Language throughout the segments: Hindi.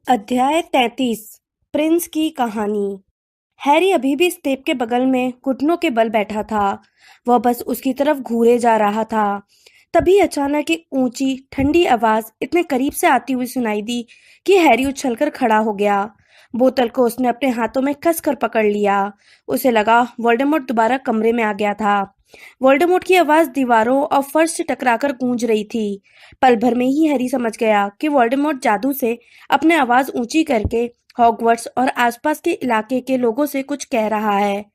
अध्याय 33 प्रिंस की कहानी। हैरी अभी भी स्नेप के बगल में घुटनों के बल बैठा था। वह बस उसकी तरफ घूरे जा रहा था। तभी अचानक एक ऊंची ठंडी आवाज इतने करीब से आती हुई सुनाई दी कि हैरी उछलकर खड़ा हो गया। बोतल को उसने अपने हाथों में कसकर पकड़ लिया। उसे लगा वोल्डेमॉर्ट दोबारा कमरे में आ गया था। वोल्डेमॉर्ट की आवाज दीवारों और फर्श से टकराकर गूंज रही थी। पल भर में ही हैरी समझ गया कि वोल्डेमॉर्ट जादू से अपने आवाज ऊंची करके हॉगवर्ट्स और आसपास के इलाके के लोगों से कुछ कह रहा है।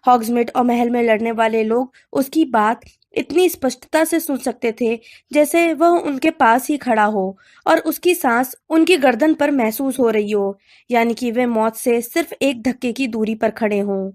हॉग्समीड और महल में लड़ने वाले लोग उसकी बात इतनी स्पष्टता से सुन सकते थे जैसे वह उनके पास ही खड़ा हो और उसकी सांस उनकी गर्दन पर महसूस हो रही हो, यानी कि वे मौत से सिर्फ एक धक्के की दूरी पर खड़े हों।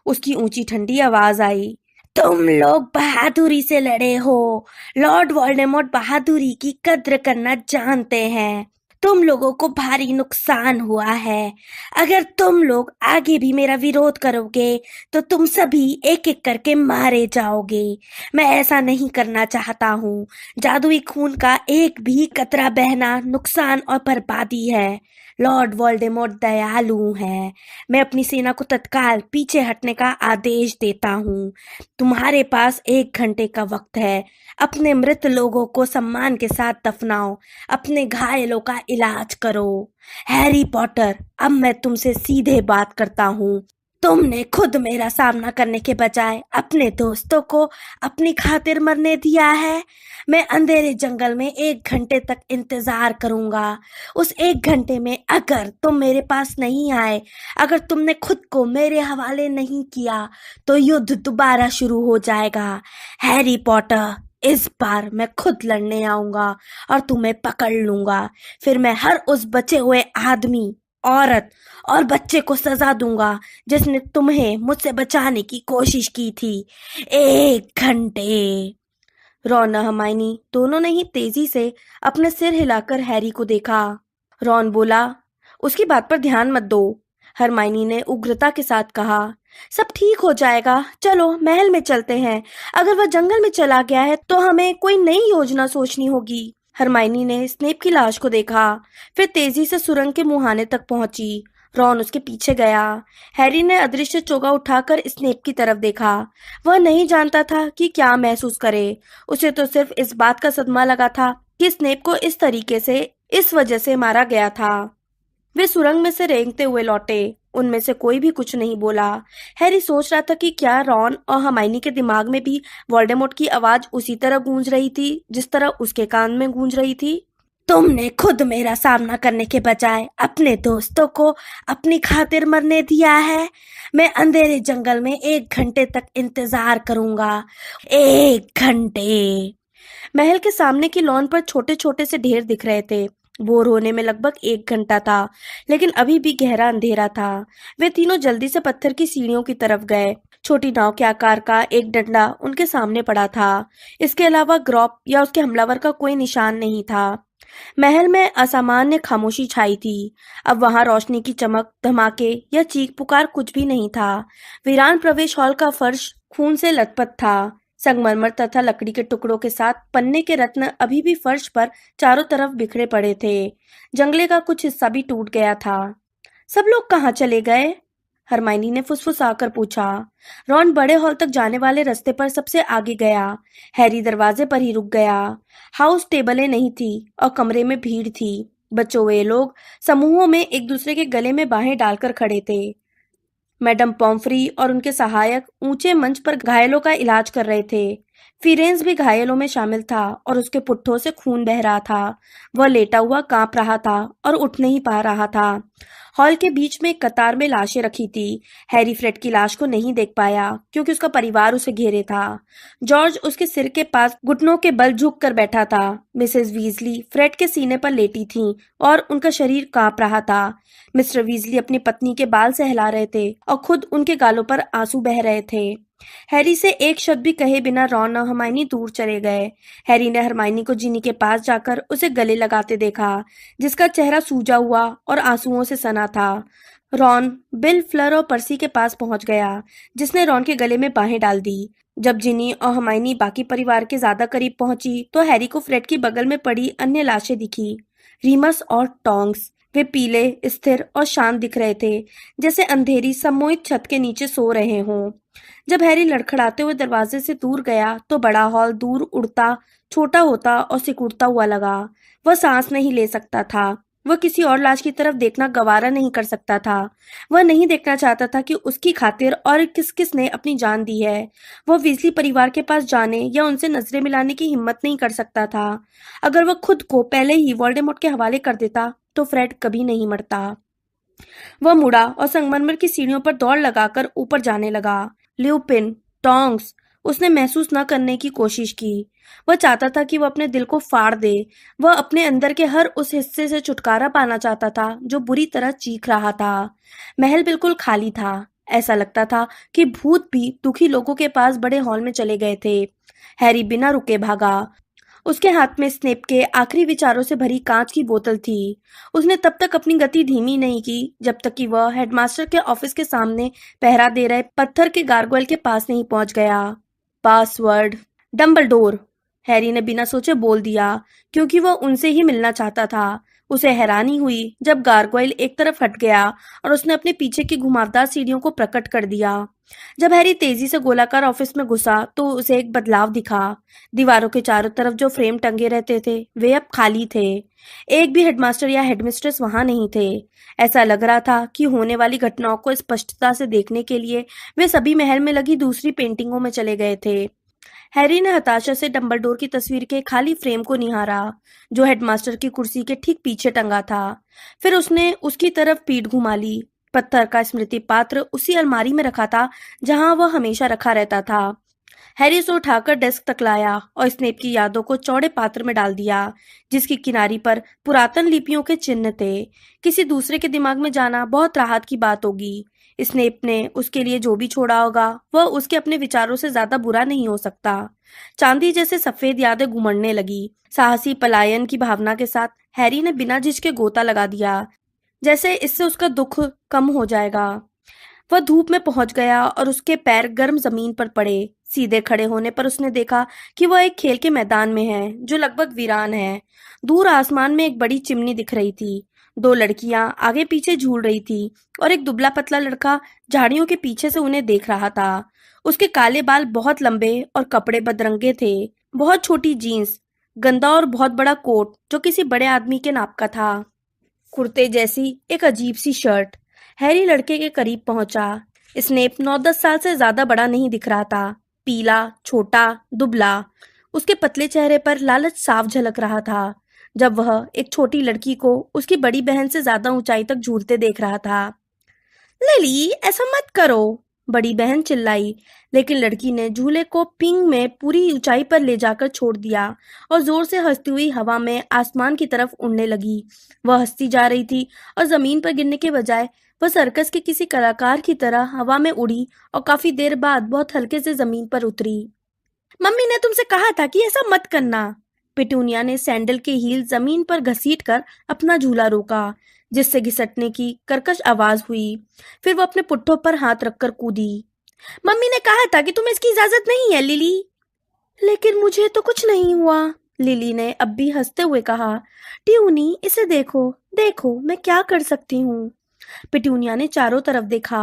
उसकी ऊंची ठंडी आवाज आई, तुम लोग बहादुरी से लड़े हो। लॉर्ड वोल्डेमॉर्ट बहादुरी की कद्र करना जानते हैं। तुम लोगों को भारी नुकसान हुआ है। अगर तुम लोग आगे भी मेरा विरोध करोगे तो तुम सभी एक एक करके मारे जाओगे। मैं ऐसा नहीं करना चाहता हूँ। जादुई खून का एक भी कतरा बहना नुकसान और बर्बादी है। लॉर्ड वोल्डेमॉर्ट दयालु है। मैं अपनी सेना को तत्काल पीछे हटने का आदेश देता हूँ। तुम्हारे पास 1 घंटे का वक्त है। अपने मृत लोगों को सम्मान के साथ दफनाओ। अपने घायलों का इलाज करो। हैरी पॉटर, अब मैं तुमसे सीधे बात करता हूँ। तुमने खुद मेरा सामना करने के बजाय अपने दोस्तों को अपनी खातिर मरने दिया है। मैं अंधेरे जंगल में 1 घंटे तक इंतजार करूंगा। उस 1 घंटे में अगर तुम मेरे पास नहीं आए, अगर तुमने खुद को मेरे हवाले नहीं किया, तो युद्ध दोबारा शुरू हो जाएगा। हैरी पॉटर, इस बार मैं खुद लड़ने आऊंगा और तुम्हें पकड़ लूंगा। फिर मैं हर उस बचे हुए आदमी, औरत और बच्चे को सजा दूंगा जिसने तुम्हें मुझसे बचाने की कोशिश की थी। 1 घंटे। रॉन और हर्माइनी दोनों ने ही तेजी से अपने सिर हिलाकर हैरी को देखा। रॉन बोला, उसकी बात पर ध्यान मत दो। हरमाइनी ने उग्रता के साथ कहा, सब ठीक हो जाएगा, चलो महल में चलते हैं। अगर वह जंगल में चला गया है तो हमें कोई नई योजना सोचनी होगी। हरमाइनी ने स्नेप की लाश को देखा, फिर तेजी से सुरंग के मुहाने तक पहुंची। रॉन उसके पीछे गया। हैरी ने अदृश्य चोगा उठाकर स्नेप की तरफ देखा। वह नहीं जानता था कि क्या महसूस करे। उसे तो सिर्फ इस बात का सदमा लगा था कि स्नेप को इस तरीके से इस वजह से मारा गया था। वे सुरंग में से रेंगते हुए लौटे। उनमें से कोई भी कुछ नहीं बोला। हैरी सोच रहा था कि क्या रॉन और हर्माइनी के दिमाग में भी वोल्डेमॉर्ट की आवाज उसी तरह गूंज रही थी जिस तरह उसके कान में गूंज रही थी। तुमने खुद मेरा सामना करने के बजाय अपने दोस्तों को अपनी खातिर मरने दिया है। मैं अंधेरे जंगल में 1 घंटे तक इंतजार करूंगा। 1 घंटे। महल के सामने की लॉन पर छोटे छोटे से ढेर दिख रहे थे। भोर होने में लगभग 1 घंटा था, लेकिन अभी भी गहरा अंधेरा था। वे तीनों जल्दी से पत्थर की सीढ़ियों की तरफ गए। छोटी नाव के आकार का एक डंडा उनके सामने पड़ा था। इसके अलावा ग्रॉप या उसके हमलावर का कोई निशान नहीं था। महल में असामान्य खामोशी छाई थी। अब वहां रोशनी की चमक, धमाके या चीख पुकार कुछ भी नहीं था। वीरान प्रवेश हॉल का फर्श खून से लथपथ था। संगमरमर तथा लकड़ी के टुकड़ों के साथ पन्ने के रत्न अभी भी फर्श पर चारों तरफ बिखरे पड़े थे। जंगले का कुछ हिस्सा भी टूट गया था। सब लोग कहाँ चले गए? हरमाइनी ने फुसफुसाकर पूछा। रॉन बड़े हॉल तक जाने वाले रास्ते पर सबसे आगे गया। हैरी दरवाजे पर ही रुक गया। हाउस टेबलें नहीं थी और कमरे में भीड़ थी। बचे हुए लोग समूहों में एक दूसरे के गले में बाहें डालकर खड़े थे। मैडम पॉम्फ्री और उनके सहायक ऊंचे मंच पर घायलों का इलाज कर रहे थे। फिरेंस भी घायलों में शामिल था और उसके पुट्ठों से खून बह रहा था। वह लेटा हुआ कांप रहा था और उठ नहीं पा रहा था। हॉल के बीच में एक कतार में लाशें रखी थी। हैरी फ्रेड की लाश को नहीं देख पाया क्योंकि उसका परिवार उसे घेरे था। जॉर्ज उसके सिर के पास घुटनों के बल झुक कर बैठा था। मिसेस वीजली फ्रेड के सीने पर लेटी थीं और उनका शरीर कांप रहा था। मिस्टर वीजली अपनी पत्नी के बाल सहला रहे थे और खुद उनके गालों पर आंसू बह रहे थे। हैरी से एक शब्द भी कहे बिना रॉन और हरमाइनी दूर चले गए। हैरी ने हरमाइनी को जिनी के पास जाकर उसे गले लगाते देखा, जिसका चेहरा सूजा हुआ और आंसुओं से सना था। रॉन बिल, फ्लर और पर्सी के पास पहुंच गया, जिसने रॉन के गले में बाहें डाल दी। जब जिनी और हरमाइनी बाकी परिवार के ज्यादा करीब पहुंची तो हैरी को फ्रेड की बगल में पड़ी अन्य लाशें दिखी, रीमस और टोंग्स। वे पीले, स्थिर और शांत दिख रहे थे, जैसे अंधेरी सम्मोहित छत के नीचे सो रहे हों। जब हैरी लड़खड़ाते हुए दरवाजे से दूर गया तो बड़ा हॉल दूर उड़ता, छोटा होता और सिकुड़ता हुआ लगा। वह सांस नहीं ले सकता था। वह किसी और लाश की तरफ देखना गवारा नहीं कर सकता था। वह नहीं देखना चाहता था कि उसकी खातिर और किस किस ने अपनी जान दी है। वह वीजली परिवार के पास जाने या उनसे नजरें मिलाने की हिम्मत नहीं कर सकता था। अगर वह खुद को पहले ही वोल्डेमॉर्ट के हवाले कर देता तो फ्रेड कभी नहीं मरता। वह मुड़ा और संगमरमर की सीढ़ियों पर दौड़ लगाकर ऊपर जाने लगा। ल्यूपिन, टोंग्स, उसने महसूस न करने की कोशिश की। वह चाहता था कि वह अपने दिल को फाड़ दे। वह अपने अंदर के हर उस हिस्से से छुटकारा पाना चाहता था जो बुरी तरह चीख रहा था। महल बिल्कुल खाली था। ऐसा लगता था कि भूत भी दुखी लोगों के पास बड़े हॉल में चले गए थे। हैरी बिना रुके भागा। उसके हाथ में स्नेप के आखिरी विचारों से भरी कांच की बोतल थी। उसने तब तक अपनी गति धीमी नहीं की जब तक कि वह हेडमास्टर के ऑफिस के सामने पहरा दे रहे पत्थर के गार्गोयल के पास नहीं पहुंच गया। पासवर्ड डंबलडोर, हैरी ने बिना सोचे बोल दिया, क्योंकि वह उनसे ही मिलना चाहता था। उसे हैरानी हुई जब गार्गोयल एक तरफ हट गया और उसने अपने पीछे की घुमावदार सीढ़ियों को प्रकट कर दिया। जब हैरी तेजी से गोलाकार ऑफिस में घुसा तो उसे एक बदलाव दिखा। दीवारों के चारों तरफ जो फ्रेम टंगे रहते थे वे अब खाली थे। एक भी हेडमास्टर या हेडमिस्ट्रेस वहां नहीं थे। ऐसा लग रहा था कि होने वाली घटनाओं को स्पष्टता से देखने के लिए वे सभी महल में लगी दूसरी पेंटिंगों में चले गए थे। हैरी ने हताशा से डंबलडोर की तस्वीर के खाली फ्रेम को निहारा, जो हेडमास्टर की कुर्सी के ठीक पीछे टंगा था। फिर उसने उसकी तरफ पीठ घुमा ली। पत्थर का स्मृति पात्र उसी अलमारी में रखा था जहां वह हमेशा रखा रहता था। हैरी उसे उठाकर डेस्क तक लाया और स्नेप की यादों को चौड़े पात्र में डाल दिया, जिसकी किनारी पर पुरातन लिपियों के चिन्ह थे। किसी दूसरे के दिमाग में जाना बहुत राहत की बात होगी। स्नेप ने उसके लिए जो भी छोड़ा होगा वह उसके अपने विचारों से ज्यादा बुरा नहीं हो सकता। चांदी जैसे सफेद यादें घुमड़ने लगी। साहसी पलायन की भावना के साथ हैरी ने बिना झिझके गोता लगा दिया, जैसे इससे उसका दुख कम हो जाएगा। वह धूप में पहुंच गया और उसके पैर गर्म जमीन पर पड़े। सीधे खड़े होने पर उसने देखा कि वह एक खेल के मैदान में है जो लगभग वीरान है। दूर आसमान में एक बड़ी चिमनी दिख रही थी। दो लड़कियां आगे पीछे झूल रही थी और एक दुबला पतला लड़का झाड़ियों के पीछे से उन्हें देख रहा था। उसके काले बाल बहुत लंबे और कपड़े बदरंगे थे। बहुत छोटी जीन्स, गंदा और बहुत बड़ा कोट जो किसी बड़े आदमी के नाप का था, कुर्ते जैसी एक अजीब सी शर्ट। हैरी लड़के के करीब पहुंचा। स्नेप 9-10 साल से ज्यादा बड़ा नहीं दिख रहा था। पीला, छोटा, दुबला। उसके पतले चेहरे पर लालच साफ झलक रहा था जब वह एक छोटी लड़की को उसकी बड़ी बहन से ज्यादा ऊंचाई तक झूलते देख रहा था। लिली, ऐसा मत करो, बड़ी बहन चिल्लाई, लेकिन लड़की ने झूले को पिंग में पूरी ऊंचाई पर ले जाकर छोड़ दिया और जोर से हंसती हुई हवा में आसमान की तरफ उड़ने लगी। वह हंसती जा रही थी और जमीन पर गिरने के बजाय वह सर्कस के किसी कलाकार की तरह हवा में उड़ी और काफी देर बाद बहुत हल्के से जमीन पर उतरी। मम्मी ने तुमसे कहा था कि ऐसा मत करना। पिटूनिया ने सैंडल के हील जमीन पर घसीटकर अपना झूला रोका, जिससे घिसटने की कर्कश आवाज हुई। फिर वो अपने पुट्ठों पर हाथ रखकर कूदी। मम्मी ने कहा था कि तुम्हें इसकी इजाजत नहीं है, लिली। लेकिन मुझे तो कुछ नहीं हुआ, लिली ने अब भी हंसते हुए कहा। ट्यूनी, इसे देखो, देखो मैं क्या कर सकती हूँ। पिटूनिया ने चारों तरफ देखा।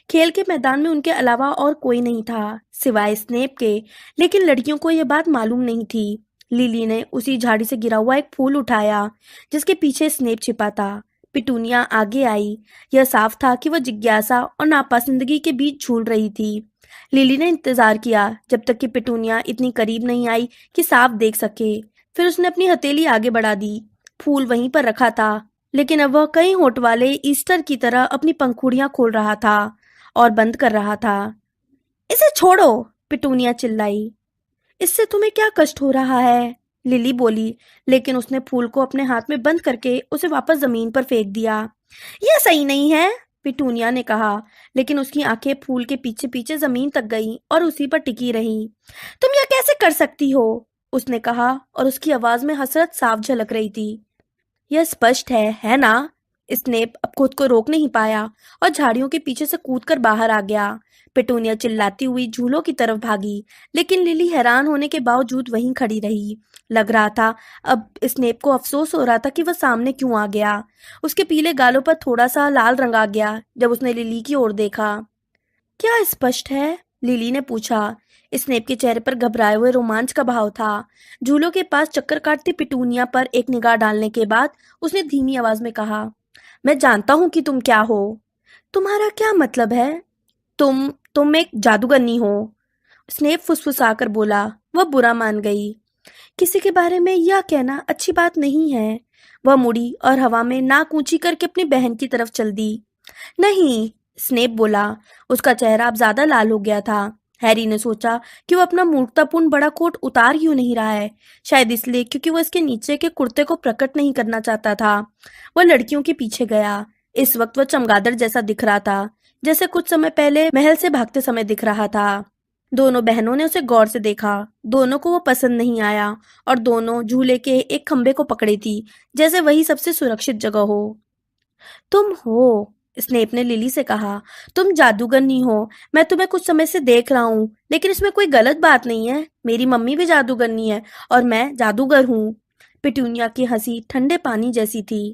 खेल के मैदान में उनके अलावा और कोई नहीं था सिवाय स्नेप के, लेकिन लड़कियों को यह बात मालूम नहीं थी। लिली ने उसी झाड़ी से गिरा हुआ एक फूल उठाया जिसके पीछे स्नेप छिपा था। पिटूनिया आगे आई। यह साफ था कि वह जिज्ञासा और नापसंदगी के बीच झूल रही थी। लिली ने इंतजार किया जब तक कि पिटूनिया इतनी करीब नहीं आई कि साफ देख सके। फिर उसने अपनी हथेली आगे बढ़ा दी। फूल वहीं पर रखा था, लेकिन अब वह कई होठ वाले ईस्टर की तरह अपनी पंखुड़ियां खोल रहा था और बंद कर रहा था। इसे छोड़ो, पिटूनिया चिल्लाई। इससे तुम्हें क्या कष्ट हो रहा है, लिली बोली, लेकिन उसने फूल को अपने हाथ में बंद करके उसे वापस जमीन पर फेंक दिया। यह सही नहीं है, पिटूनिया ने कहा, लेकिन उसकी आंखें फूल के पीछे पीछे जमीन तक गईं और उसी पर टिकी रहीं। तुम यह कैसे कर सकती हो, उसने कहा और उसकी आवाज में हसरत साफ झलक रही थी। यह स्पष्ट है ना? स्नेप अब खुद को रोक नहीं पाया और झाड़ियों के पीछे से कूदकर बाहर आ गया। पिटूनिया चिल्लाती हुई झूलों की तरफ भागी, लेकिन लिली हैरान होने के बावजूद वहीं खड़ी रही। लग रहा था अब स्नेप को अफसोस हो रहा था कि वह सामने क्यों आ गया। उसके पीले गालों पर थोड़ा सा लाल रंग आ गया जब उसने लिली की ओर देखा। क्या स्पष्ट है? लिली ने पूछा। स्नेप के चेहरे पर घबराए हुए रोमांच का भाव था। झूलों के पास चक्कर काटती पिटूनिया पर एक निगाह डालने के बाद उसने धीमी आवाज में कहा, मैं जानता हूं कि तुम क्या हो। तुम्हारा क्या मतलब है? तुम एक जादूगरनी हो, स्नेप फुसफुसाकर बोला। वह बुरा मान गई। किसी के बारे में यह कहना अच्छी बात नहीं है। वह मुड़ी और हवा में नाक ऊंची करके अपनी बहन की तरफ चल दी। नहीं, स्नेप बोला। उसका चेहरा अब ज्यादा लाल हो गया था। हैरी ने सोचा कि वो अपना मूर्खतापूर्ण बड़ा कोट उतार क्यों नहीं रहा है। शायद इसलिए क्योंकि वो इसके नीचे के कुर्ते को प्रकट नहीं करना चाहता था। वह लड़कियों के पीछे गया। इस वक्त वह चमगादड़ जैसा दिख रहा था, जैसे कुछ समय पहले महल से भागते समय दिख रहा था। दोनों बहनों ने उसे गौर से देखा। दोनों को वो पसंद नहीं आया और दोनों झूले के एक खंबे को पकड़ी थी, जैसे वही सबसे सुरक्षित जगह हो। तुम हो, स्नेप ने लिली से कहा। तुम जादूगरनी हो। मैं तुम्हें कुछ समय से देख रहा हूँ, लेकिन इसमें कोई गलत बात नहीं है। मेरी मम्मी भी जादूगरनी है और मैं जादूगर हूँ। पिटूनिया की हंसी ठंडे पानी जैसी थी।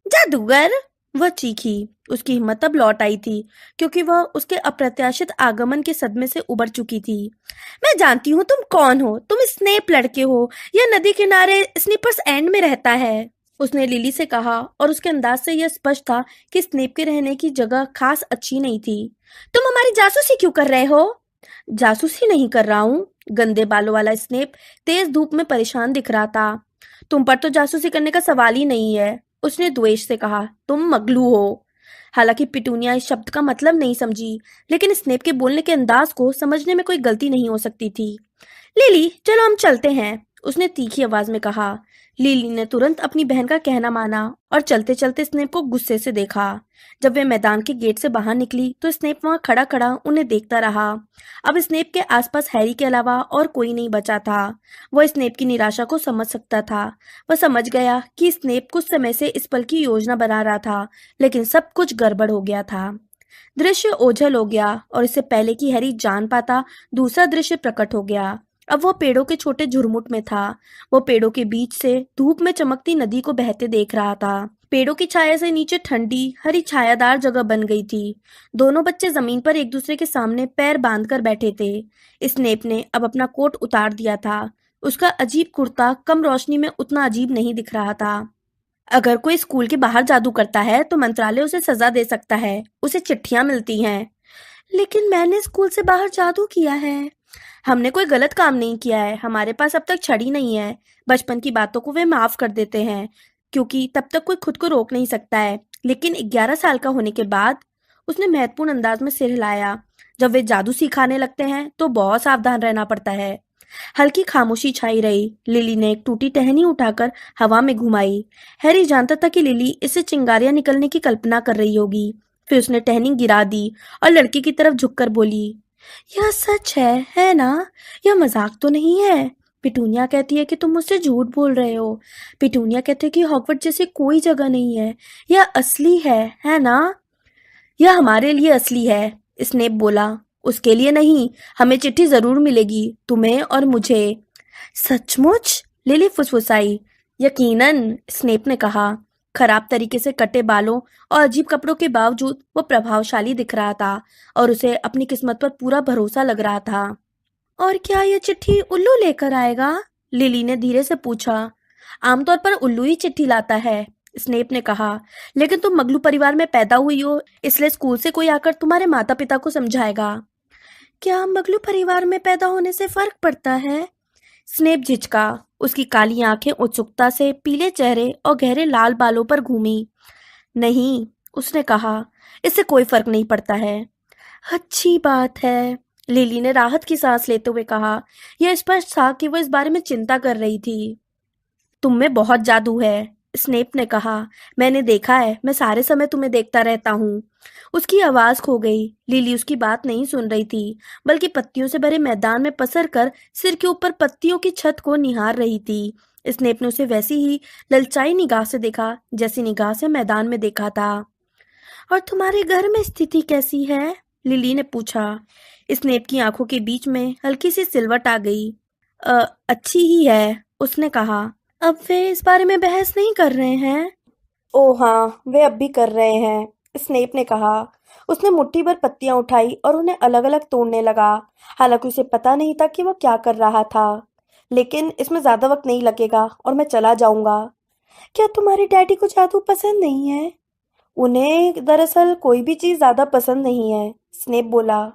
जादूगर? वह चीखी। उसकी हिम्मत अब लौट आई थी, क्योंकि वह उसके अप्रत्याशित आगमन के सदमे से उबर चुकी थी। मैं जानती हूँ तुम कौन हो। तुम स्नेप लड़के हो। यह नदी किनारे स्नीपर्स एंड में रहता है, उसने लिली से कहा, और उसके अंदाज से यह स्पष्ट था कि स्नेप के रहने की जगह खास अच्छी नहीं थी। तुम हमारी जासूसी क्यों कर रहे हो? जासूसी नहीं कर रहा हूँ। गंदे बालों वाला स्नेप तेज धूप में परेशान दिख रहा था। तुम पर तो जासूसी करने का सवाल ही नहीं है, उसने द्वेष से कहा। तुम मगलू हो। हालांकि पिटूनिया इस शब्द का मतलब नहीं समझी, लेकिन स्नेप के बोलने के अंदाज को समझने में कोई गलती नहीं हो सकती थी। लिली, चलो हम चलते हैं, उसने तीखी आवाज में कहा। लिली ने तुरंत अपनी बहन का कहना माना और चलते चलते स्नेप को गुस्से से देखा। जब वे मैदान के गेट से बाहर निकली तो स्नेप वहां खड़ा खड़ा उन्हें देखता रहा। अब स्नेप के आसपास हैरी के अलावा और कोई नहीं बचा था। वह स्नेप की निराशा को समझ सकता था। वह समझ गया कि स्नेप कुछ समय से इस पल की योजना बना रहा था, लेकिन सब कुछ गड़बड़ हो गया था। दृश्य ओझल हो गया और इससे पहले कि हैरी जान पाता, दूसरा दृश्य प्रकट हो गया। अब वो पेड़ों के छोटे झुरमुट में था। वो पेड़ों के बीच से धूप में चमकती नदी को बहते देख रहा था। पेड़ों की छाया से नीचे ठंडी हरी छायादार जगह बन गई थी। दोनों बच्चे जमीन पर एक दूसरे के सामने पैर बांधकर बैठे थे। स्नेप ने अब अपना कोट उतार दिया था। उसका अजीब कुर्ता कम रोशनी में उतना अजीब नहीं दिख रहा था। अगर कोई स्कूल के बाहर जादू करता है तो मंत्रालय उसे सजा दे सकता है। उसे चिट्ठियां मिलती हैं। लेकिन मैंने स्कूल से बाहर जादू किया है। हमने कोई गलत काम नहीं किया है। हमारे पास अब तक छड़ी नहीं है। बचपन की बातों को वे माफ कर देते हैं, क्योंकि तब तक कोई खुद को रोक नहीं सकता है। लेकिन 11 साल का होने के बाद, उसने महत्वपूर्ण अंदाज में सिर हिलाया, जब वे जादू सिखाने लगते हैं तो बहुत सावधान रहना पड़ता है। हल्की खामोशी छाई रही। लिली ने एक टूटी टहनी उठाकर हवा में घुमाई। हैरी जानता था कि लिली इससे चिंगारियां निकलने की कल्पना कर रही होगी। फिर उसने टहनी गिरा दी और लड़की की तरफ झुककर बोली, यह सच है ना? यह मजाक तो नहीं है। पिटूनिया कहती है कि तुम मुझसे झूठ बोल रहे हो। पिटूनिया कहते है कि हॉगवर्ट्स जैसी कोई जगह नहीं है। यह असली है ना? यह हमारे लिए असली है, स्नेप बोला। उसके लिए नहीं। हमें चिट्ठी जरूर मिलेगी, तुम्हें और मुझे। सचमुच? लिली फुसफुसाई। यकीनन, स्नेप ने कहा। खराब तरीके से कटे बालों और अजीब कपड़ों के बावजूद वो प्रभावशाली दिख रहा था और उसे अपनी किस्मत पर पूरा भरोसा लग रहा था। और क्या यह चिट्ठी उल्लू लेकर आएगा? लिली ने धीरे से पूछा। आमतौर पर उल्लू ही चिट्ठी लाता है, स्नेप ने कहा। लेकिन तुम मगलू परिवार में पैदा हुई हो, इसलिए स्कूल से कोई आकर तुम्हारे माता पिता को समझाएगा। क्या मगलू परिवार में पैदा होने से फर्क पड़ता है? स्नेप झिझका। उसकी काली आंखें उत्सुकता से पीले चेहरे और गहरे लाल बालों पर घूमी। नहीं, उसने कहा, इससे कोई फर्क नहीं पड़ता है। अच्छी बात है, लिली ने राहत की सांस लेते हुए कहा। यह स्पष्ट था कि वो इस बारे में चिंता कर रही थी। तुम में बहुत जादू है, स्नेप ने कहा। मैंने देखा है। मैं सारे समय तुम्हें देखता रहता हूँ। उसकी आवाज खो गई। लिली उसकी बात नहीं सुन रही थी, बल्कि पत्तियों से भरे मैदान में पसर कर सिर के ऊपर पत्तियों की छत को निहार रही थी। स्नेप ने उसे वैसी ही ललचाई निगाह से देखा जैसी निगाह से मैदान में देखा था। और तुम्हारे घर में स्थिति कैसी है? लिली ने पूछा। स्नेप की आंखों के बीच में हल्की सी सिलवट आ गई। अच्छी ही है, उसने कहा। अब वे इस बारे में बहस नहीं कर रहे हैं? ओह हाँ, वे अब भी कर रहे हैं, स्नेप ने कहा। उसने मुट्ठी भर पत्तियां उठाई और उन्हें अलग अलग तोड़ने लगा। हालांकि उसे पता नहीं था कि वो क्या कर रहा था। लेकिन इसमें ज्यादा वक्त नहीं लगेगा और मैं चला जाऊंगा। क्या तुम्हारे डैडी को जादू पसंद नहीं है? उन्हें दरअसल कोई भी चीज ज्यादा पसंद नहीं है, स्नेप बोला।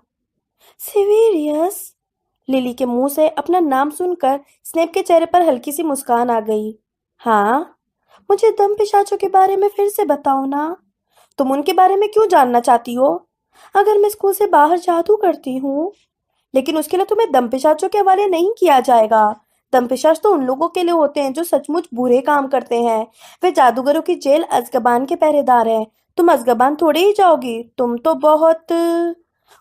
सिविरियस? लिली के मुंह से अपना नाम सुनकर स्नेप के चेहरे पर हल्की सी मुस्कान आ गई। हाँ, मुझे दम पिशाचों के बारे में फिर से बताओ ना। तुम उनके बारे में क्यों जानना चाहती हो? अगर मैं स्कूल से बाहर जादू करती हूँ, लेकिन उसके लिए तुम्हें दम पिशाचों के हवाले नहीं किया जाएगा। दम पिशाच तो उन लोगों के लिए होते हैं जो सचमुच बुरे काम करते हैं। वे जादूगरों की जेल अज़्काबान के पहरेदार हैं। तुम अज़्काबान थोड़े ही जाओगी, तुम तो बहुत।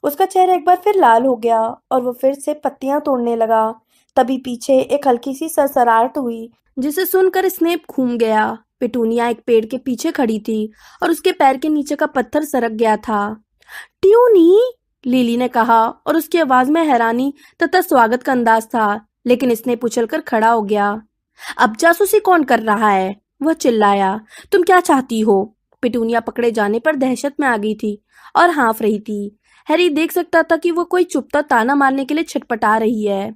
उसका चेहरा एक बार फिर लाल हो गया और वो फिर से पत्तियां तोड़ने लगा। तभी पीछे एक हल्की सी सरसराहट हुई, जिसे सुनकर स्नेप घूम गया। पिटूनिया एक पेड़ के पीछे खड़ी थी और उसके पैर के नीचे का पत्थर सरक गया था। ट्यूनी, लिली ने कहा और उसकी आवाज में हैरानी तथा स्वागत का अंदाज था। लेकिन स्नेप उछलकर खड़ा हो गया। अब जासूसी कौन कर रहा है? वह चिल्लाया। तुम क्या चाहती हो? पिटूनिया पकड़े जाने पर दहशत में आ गई थी और हाँफ रही थी। हैरी देख सकता था कि वो कोई चुपता ताना मारने के लिए छटपटा रही है।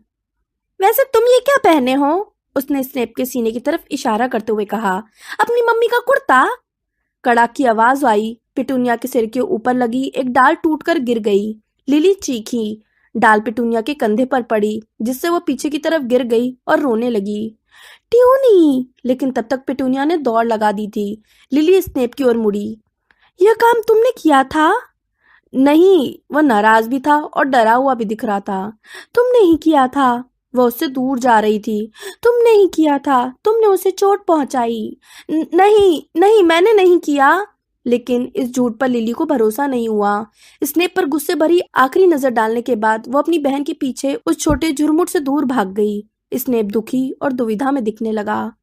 वैसे तुम ये क्या पहने हो? उसने स्नेप के सीने की तरफ इशारा करते हुए कहा। अपनी मम्मी का कुर्ता? कड़ाक की आवाज आई। पिटूनिया के सिर के ऊपर लगी एक डाल टूटकर गिर गई। लिली चीखी। डाल पिटूनिया के कंधे पर पड़ी, जिससे वो पीछे की तरफ गिर गई और रोने लगी। ट्यूनी! लेकिन तब तक पिटूनिया ने दौड़ लगा दी थी। लिली स्नेप की ओर मुड़ी। यह काम तुमने किया था? नहीं, वह नाराज भी था और डरा हुआ भी दिख रहा था। तुमने ही किया था। वह उससे दूर जा रही थी। तुमने ही किया था, तुमने उसे चोट पहुंचाई। नहीं नहीं, मैंने नहीं किया। लेकिन इस झूठ पर लिली को भरोसा नहीं हुआ। स्नेप पर गुस्से भरी आखिरी नजर डालने के बाद वो अपनी बहन के पीछे उस छोटे झुरमुट से दूर भाग गई। स्नेप दुखी और दुविधा में दिखने लगा।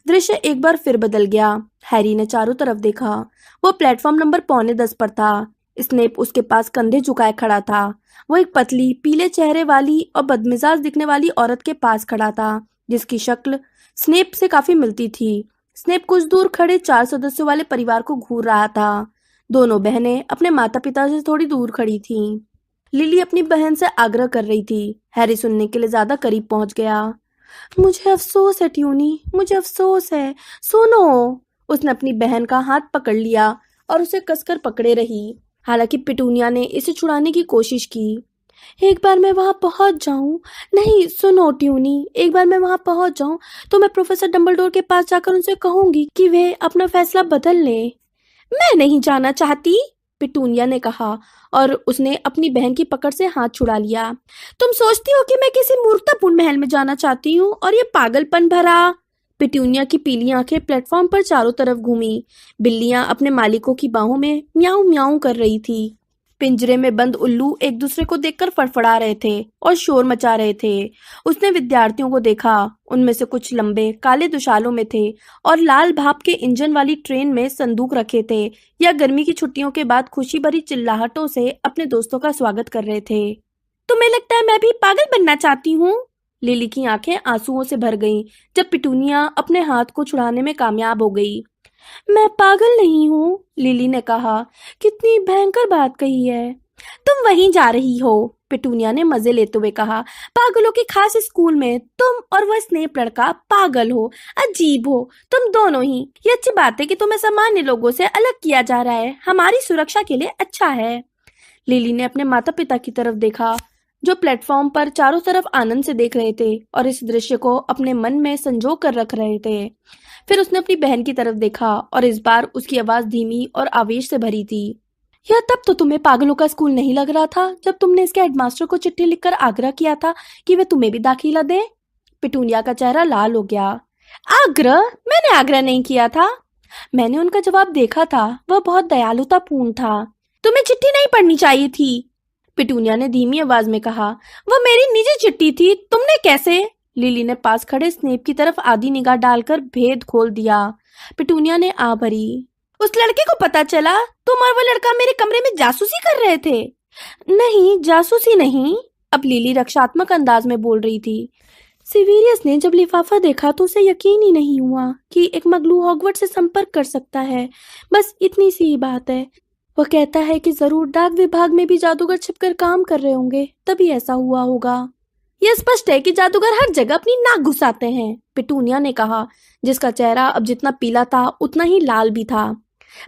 दृश्य एक बार फिर बदल गया। हैरी ने चारों तरफ देखा। वो प्लेटफॉर्म नंबर 9:45 पर था। स्नेप उसके पास कंधे झुकाए खड़ा था। वो एक पतली पीले चेहरे वाली और बदमिजाज दिखने वाली औरत के पास खड़ा था, जिसकी शक्ल स्नेप से काफी मिलती थी। स्नेप कुछ दूर खड़े 4 सदस्यों वाले परिवार को घूर रहा था। दोनों बहनें अपने माता पिता से थोड़ी दूर खड़ी थीं। लिली अपनी बहन से आग्रह कर रही थी। हैरी सुनने के लिए ज्यादा करीब पहुंच गया। मुझे अफसोस है ट्यूनी, मुझे अफसोस है, सुनो। उसने अपनी बहन का हाथ पकड़ लिया और उसे कसकर पकड़े रही। हालांकि पिटूनिया ने इसे छुड़ाने की कोशिश की। एक बार मैं वहां पहुंच जाऊं। नहीं, सुनो ट्यूनी, एक बार मैं वहां पहुंच जाऊं तो मैं प्रोफेसर डंबलडोर के पास जाकर उनसे कहूंगी कि वे अपना फैसला बदल लें। मैं नहीं जाना चाहती, पिटूनिया ने कहा और उसने अपनी बहन की पकड़ से हाथ छुड़ा लिया। तुम सोचती हो कि मैं किसी मूर्खतापूर्ण महल में जाना चाहती हूँ और ये पागलपन भरा। पिटूनिया की पीली आंखें प्लेटफॉर्म पर चारों तरफ घूमी। बिल्लियां अपने मालिकों की बाहों में म्याऊं म्याऊं कर रही थी। पिंजरे में बंद उल्लू एक दूसरे को देखकर फड़फड़ा रहे थे और शोर मचा रहे थे। उसने विद्यार्थियों को देखा। उनमें से कुछ लंबे काले दुशालों में थे और लाल भाप के इंजन वाली ट्रेन में संदूक रखे थे या गर्मी की छुट्टियों के बाद खुशी भरी चिल्लाहटों से अपने दोस्तों का स्वागत कर रहे थे। तुम्हें लगता है मैं भी पागल बनना चाहती हूँ? लिली की आंखें आंसुओं से भर गईं जब पिटूनिया अपने हाथ को छुड़ाने में कामयाब हो गई। मैं पागल नहीं हूँ, लिली ने कहा। कितनी भयंकर बात कही है। तुम वहीं जा रही हो, पिटूनिया ने मजे लेते हुए कहा। पागलों के खास स्कूल में तुम और वह स्नेप लड़का पागल हो, अजीब हो, तुम दोनों ही। ये अच्छी बात है कि तुम्हें सामान्य लोगों से अलग किया जा रहा है, हमारी सुरक्षा के लिए अच्छा है। लिली ने अपने माता पिता की तरफ देखा, जो प्लेटफॉर्म पर चारों तरफ आनंद से देख रहे थे और इस दृश्य को अपने मन में संजो कर रख रहे थे। फिर उसने अपनी बहन की तरफ देखा और इस बार उसकी आवाज धीमी और आवेश से भरी थी। यह तब तो तुम्हें पागलों का स्कूल नहीं लग रहा था जब तुमने इसके हेडमास्टर को चिट्ठी लिखकर आग्रह किया था कि वे तुम्हें भी दाखिला दें। पिटूनिया का चेहरा लाल हो गया। आग्रह? मैंने आग्रह नहीं किया था। मैंने उनका जवाब देखा था, वह बहुत दयालुतापूर्ण था। तुम्हें चिट्ठी नहीं पढ़नी चाहिए थी, पिटूनिया ने धीमी आवाज में कहा। वह मेरी निजी चिट्ठी थी, तुमने कैसे? लिली ने पास खड़े स्नेप की तरफ आधी निगाह डालकर भेद खोल दिया। पिटूनिया ने आ भरी। उस लड़के को पता चला तुम और वो लड़का मेरे कमरे में जासूसी कर रहे थे? नहीं, जासूसी नहीं, अब लिली रक्षात्मक अंदाज में बोल रही थी। सिविलियस ने जब लिफाफा देखा तो उसे यकीन ही नहीं हुआ कि एक मगलू हॉगवर्ट्स से संपर्क कर सकता है। बस इतनी सी ही बात है। वह कहता है कि जरूर डाक विभाग में भी जादूगर छिपकर काम कर रहे होंगे, तभी ऐसा हुआ होगा। यह स्पष्ट है कि जादूगर हर जगह अपनी नाक घुसाते हैं, पिटूनिया ने कहा, जिसका चेहरा अब जितना पीला था उतना ही लाल भी था।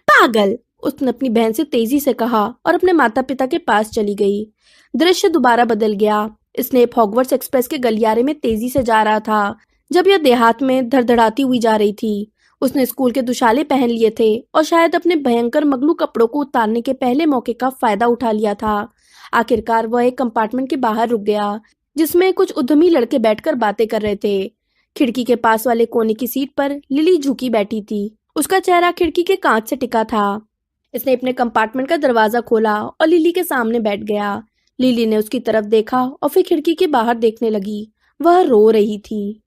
पागल, उसने अपनी बहन से तेजी से कहा और अपने माता पिता के पास चली गई। दृश्य दोबारा बदल गया। स्नेप हॉगवर्ट्स एक्सप्रेस के गलियारे में तेजी से जा रहा था। जब यह देहात में धड़धड़ाती हुई जा रही थी, उसने स्कूल के दुशाले पहन लिए थे और शायद अपने भयंकर मगलू कपड़ों को उतारने के पहले मौके का फायदा उठा लिया था। आखिरकार वह एक कंपार्टमेंट के बाहर रुक गया, जिसमें कुछ उद्यमी लड़के बैठकर बातें कर रहे थे। खिड़की के पास वाले कोने की सीट पर लिली झुकी बैठी थी। उसका चेहरा खिड़की के कांच से टिका था। इसने अपने कंपार्टमेंट का दरवाजा खोला और लिली के सामने बैठ गया। लिली ने उसकी तरफ देखा और फिर खिड़की के बाहर देखने लगी। वह रो रही थी।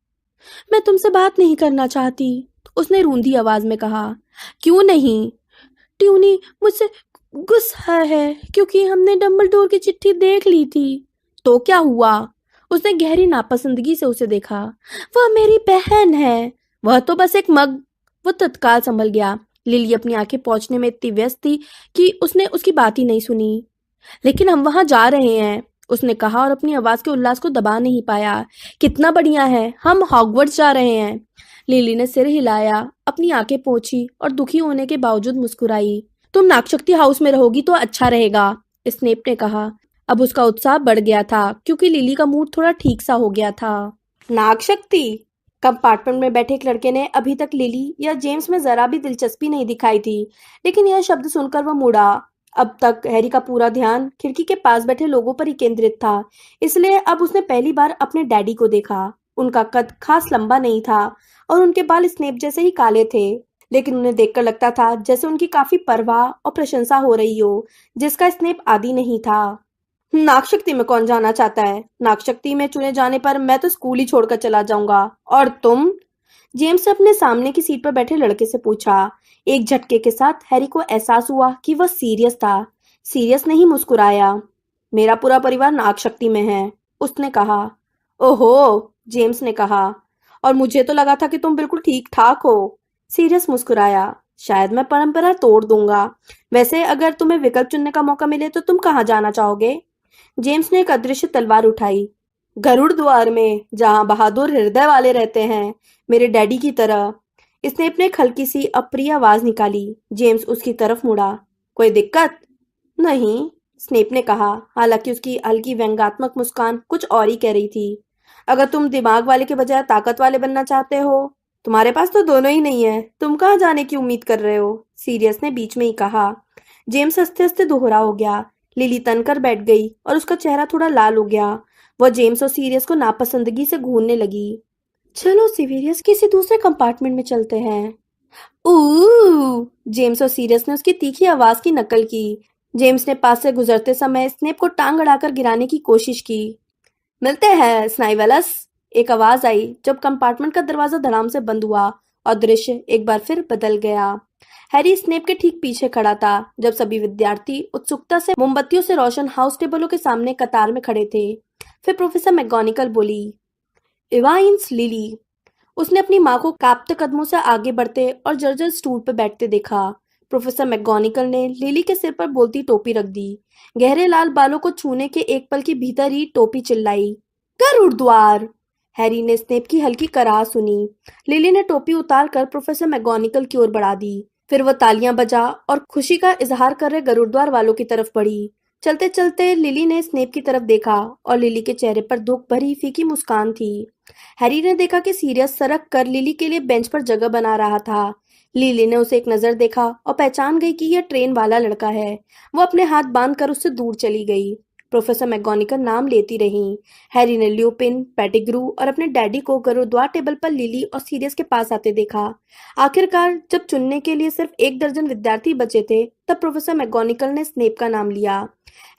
मैं तुमसे बात नहीं करना चाहती, उसने रूंधी आवाज में कहा। क्यों नहीं? ट्यूनी मुझसे गुस्सा है क्योंकि हमने डंबलडोर की चिट्ठी देख ली थी। तो क्या हुआ? उसने गहरी नापसंदगी से उसे देखा। वह मेरी बहन है। वह तो बस एक मग। वो तत्काल संभल गया। लिली अपनी आंखें पोंछने में इतनी व्यस्त थी कि उसने उसकी बात ही नहीं सुनी। लेकिन हम वहां जा रहे हैं, उसने कहा और अपनी आवाज के उल्लास को दबा नहीं पाया। कितना बढ़िया है, हम हॉगवर्ट्स जा रहे हैं। लिली ने सिर हिलाया, अपनी आंखें पोंछी और दुखी होने के बावजूद मुस्कुराई। तुम नागशक्ति हाउस में रहोगी तो अच्छा रहेगा, स्नेप ने कहा। अब उसका उत्साह बढ़ गया था क्योंकि लिली का मूड थोड़ा ठीक सा हो गया था। नागशक्ति? कंपार्टमेंट में बैठे एक लड़के ने अभी तक लिली या जेम्स में जरा भी दिलचस्पी नहीं दिखाई थी, लेकिन यह शब्द सुनकर वह मुड़ा। अब तक हैरी का पूरा ध्यान खिड़की के पास बैठे लोगों पर ही केंद्रित था, इसलिए अब उसने पहली बार अपने डैडी को देखा। उनका कद खास लंबा नहीं था और उनके बाल स्नेप जैसे ही काले थे, लेकिन उन्हें देखकर लगता था जैसे उनकी काफी परवाह और प्रशंसा हो रही हो, जिसका स्नेप आदी नहीं था। नागशक्ति में कौन जाना चाहता है? नागशक्ति में चुने जाने पर मैं तो स्कूल ही छोड़कर चला जाऊंगा। और तुम? जेम्स ने अपने सामने की सीट पर बैठे लड़के से पूछा। एक झटके के साथ हैरी को एहसास हुआ कि वह सीरियस था। सीरियस नहीं मुस्कुराया। मेरा पूरा परिवार नागशक्ति में है, उसने कहा। ओहो, जेम्स ने कहा, और मुझे तो लगा था कि तुम बिल्कुल ठीक ठाक हो। सीरियस मुस्कुराया। शायद मैं परंपरा तोड़ दूंगा। वैसे अगर तुम्हें विकल्प चुनने का मौका मिले तो तुम कहाँ जाना चाहोगे? जेम्स ने एक अदृश्य तलवार उठाई। गरुड़ द्वार में, जहां बहादुर हृदय वाले रहते हैं, मेरे डैडी की तरह। इसने अपने हल्की सी अप्रिय आवाज निकाली। जेम्स उसकी तरफ मुड़ा। कोई दिक्कत? नहीं, स्नेप ने कहा, हालांकि उसकी हल्की व्यंग्यात्मक मुस्कान कुछ और ही कह रही थी। अगर तुम दिमाग वाले के बजाय ताकत वाले बनना चाहते हो, तुम्हारे पास तो दोनों ही नहीं है, तुम कहाँ जाने की उम्मीद कर रहे हो? सीरियस ने बीच में ही कहा। जेम्स हंसते हंसते दोहरा हो गया। लिली तनकर बैठ गई और उसका चेहरा थोड़ा लाल हो गया। वह जेम्स और सीरियस को नापसंदगी से घूरने लगी। चलो सीरियस, किसी दूसरे कंपार्टमेंट में चलते हैं। जेम्स और सीरियस ने उसकी तीखी आवाज की नकल की। जेम्स ने पास से गुजरते समय स्नेप को टांग अड़ाकर गिराने की कोशिश की। मिलते हैं स्नाइवेलस, एक आवाज आई जब कंपार्टमेंट का दरवाजा धड़ाम से बंद हुआ और दृश्य एक बार फिर बदल गया। हैरी स्नेप के ठीक पीछे खड़ा था जब सभी विद्यार्थी उत्सुकता से मोमबत्तियों से रोशन हाउस टेबलों के सामने कतार में खड़े थे। फिर प्रोफेसर मैगोनिकल बोली, इवाइंस लिली। उसने अपनी माँ को कांपते कदमों से आगे बढ़ते और जर्जर स्टूल पर बैठते देखा। प्रोफेसर मैगोनिकल ने लिली के सिर पर बोलती टोपी रख दी। गहरे लाल बालों को छूने के एक पल के भीतर ही टोपी चिल्लाई, गरुड़ द्वार। हैरी ने स्नेप की हल्की कराह सुनी। लिली ने टोपी उतार कर प्रोफेसर मैगोनिकल की ओर बढ़ा दी। फिर वो तालियां बजा और खुशी का इजहार कर रहे गरुड़द्वार वालों की तरफ बढ़ी। चलते चलते लिली ने स्नेप की तरफ देखा और लिली के चेहरे पर दुख भरी फीकी मुस्कान थी। हैरी ने देखा कि सीरियस सरक कर लिली के लिए बेंच पर जगह बना रहा था। लिली ने उसे एक नजर देखा और पहचान गई कि यह ट्रेन वाला लड़का है। वो अपने हाथ बांधकर उससे दूर चली गई। प्रोफेसर मैगोनिकल नाम लेती रही। हैरी ने ल्यूपिन, पेटिग्रू और अपने डैडी को गरुड़द्वार टेबल पर लिली और सीरियस के पास आते देखा। आखिरकार जब चुनने के लिए सिर्फ 1 दर्जन विद्यार्थी बचे थे, तब प्रोफेसर मैगोनिकल ने स्नेप का नाम लिया।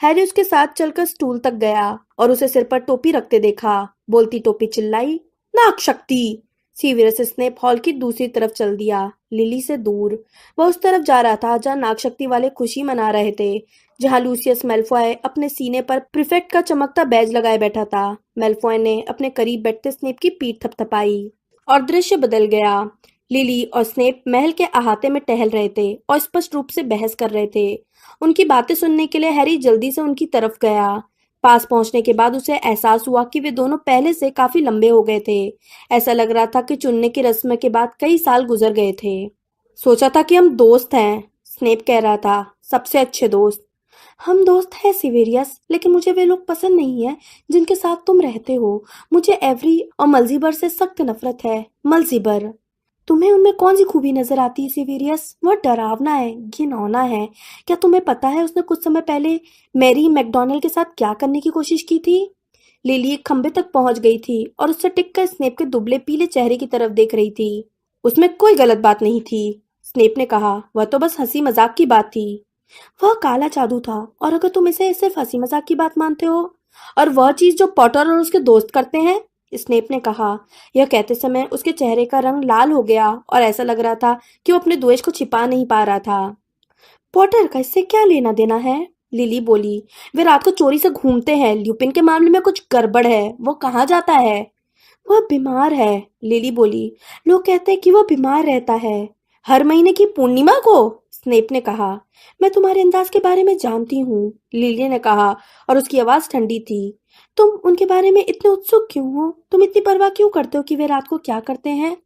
हैरी उसके साथ चलकर स्टूल तक गया और उसे सिर पर टोपी रखते देखा। बोलती टोपी चिल्लाई, नाक शक्ति। सीवियस स्नेप हॉल की दूसरी तरफ चल दिया, लिली से दूर। वह उस तरफ जा रहा था जहां नाक शक्ति वाले खुशी मना रहे थे, जहां लूसियस मेल्फॉय अपने सीने पर प्रीफेक्ट का चमकता बैज लगाए बैठा था। मेल्फॉय ने अपने करीब बैठते स्नेप की पीठ थपथपाई और दृश्य बदल गया। लिली और स्नेप महल के अहाते में टहल रहे थे और स्पष्ट रूप से बहस कर रहे थे। उनकी बातें सुनने के लिए हैरी जल्दी से उनकी तरफ गया। पास पहुंचने के बाद उसे एहसास हुआ कि वे दोनों पहले से काफी लंबे हो गए थे। ऐसा लग रहा था कि चुनने की रस्म के बाद कई साल गुजर गए थे। सोचा था कि हम दोस्त हैं, स्नेप कह रहा था, सबसे अच्छे दोस्त। हम दोस्त हैं सिवेरियस, लेकिन मुझे वे लोग पसंद नहीं है जिनके साथ तुम रहते हो। मुझे एवरी और मल्जीबर से सख्त नफरत है। मल्जीबर, तुम्हें उनमें कौन सी खूबी नजर आती है सिवेरियस? वह डरावना है, घिनौना है। क्या तुम्हें पता है उसने कुछ समय पहले मैरी मैकडॉनल्ड के साथ क्या करने की कोशिश की थी? लिली एक खंबे तक पहुंच गई थी और उससे टिककर स्नेप के दुबले पीले चेहरे की तरफ देख रही थी। उसमें कोई गलत बात नहीं थी, स्नेप ने कहा। वह तो बस हंसी मजाक की बात थी। वह काला जादू था, और अगर तुम इसे सिर्फ हंसी मजाक की बात मानते हो, और वह चीज जो पॉटर और उसके दोस्त करते हैं, स्नेप ने कहा। यह कहते समय उसके चेहरे का रंग लाल हो गया और ऐसा लग रहा था कि वो अपने द्वेष को छिपा नहीं पा रहा था। पॉटर का इससे क्या लेना देना है? लिली बोली। वे रात को चोरी से घूमते हैं। ल्यूपिन के मामले में कुछ गड़बड़ है। वो कहाँ जाता है? वह बीमार है, लिली बोली। लोग कहते हैं कि वह बीमार रहता है। हर महीने की पूर्णिमा को? स्नेप ने कहा। मैं तुम्हारे अंदाज के बारे में जानती हूँ, लिली ने कहा, और उसकी आवाज ठंडी थी। तुम उनके बारे में इतने उत्सुक क्यों हो? तुम इतनी परवाह क्यों करते हो कि वे रात को क्या करते हैं?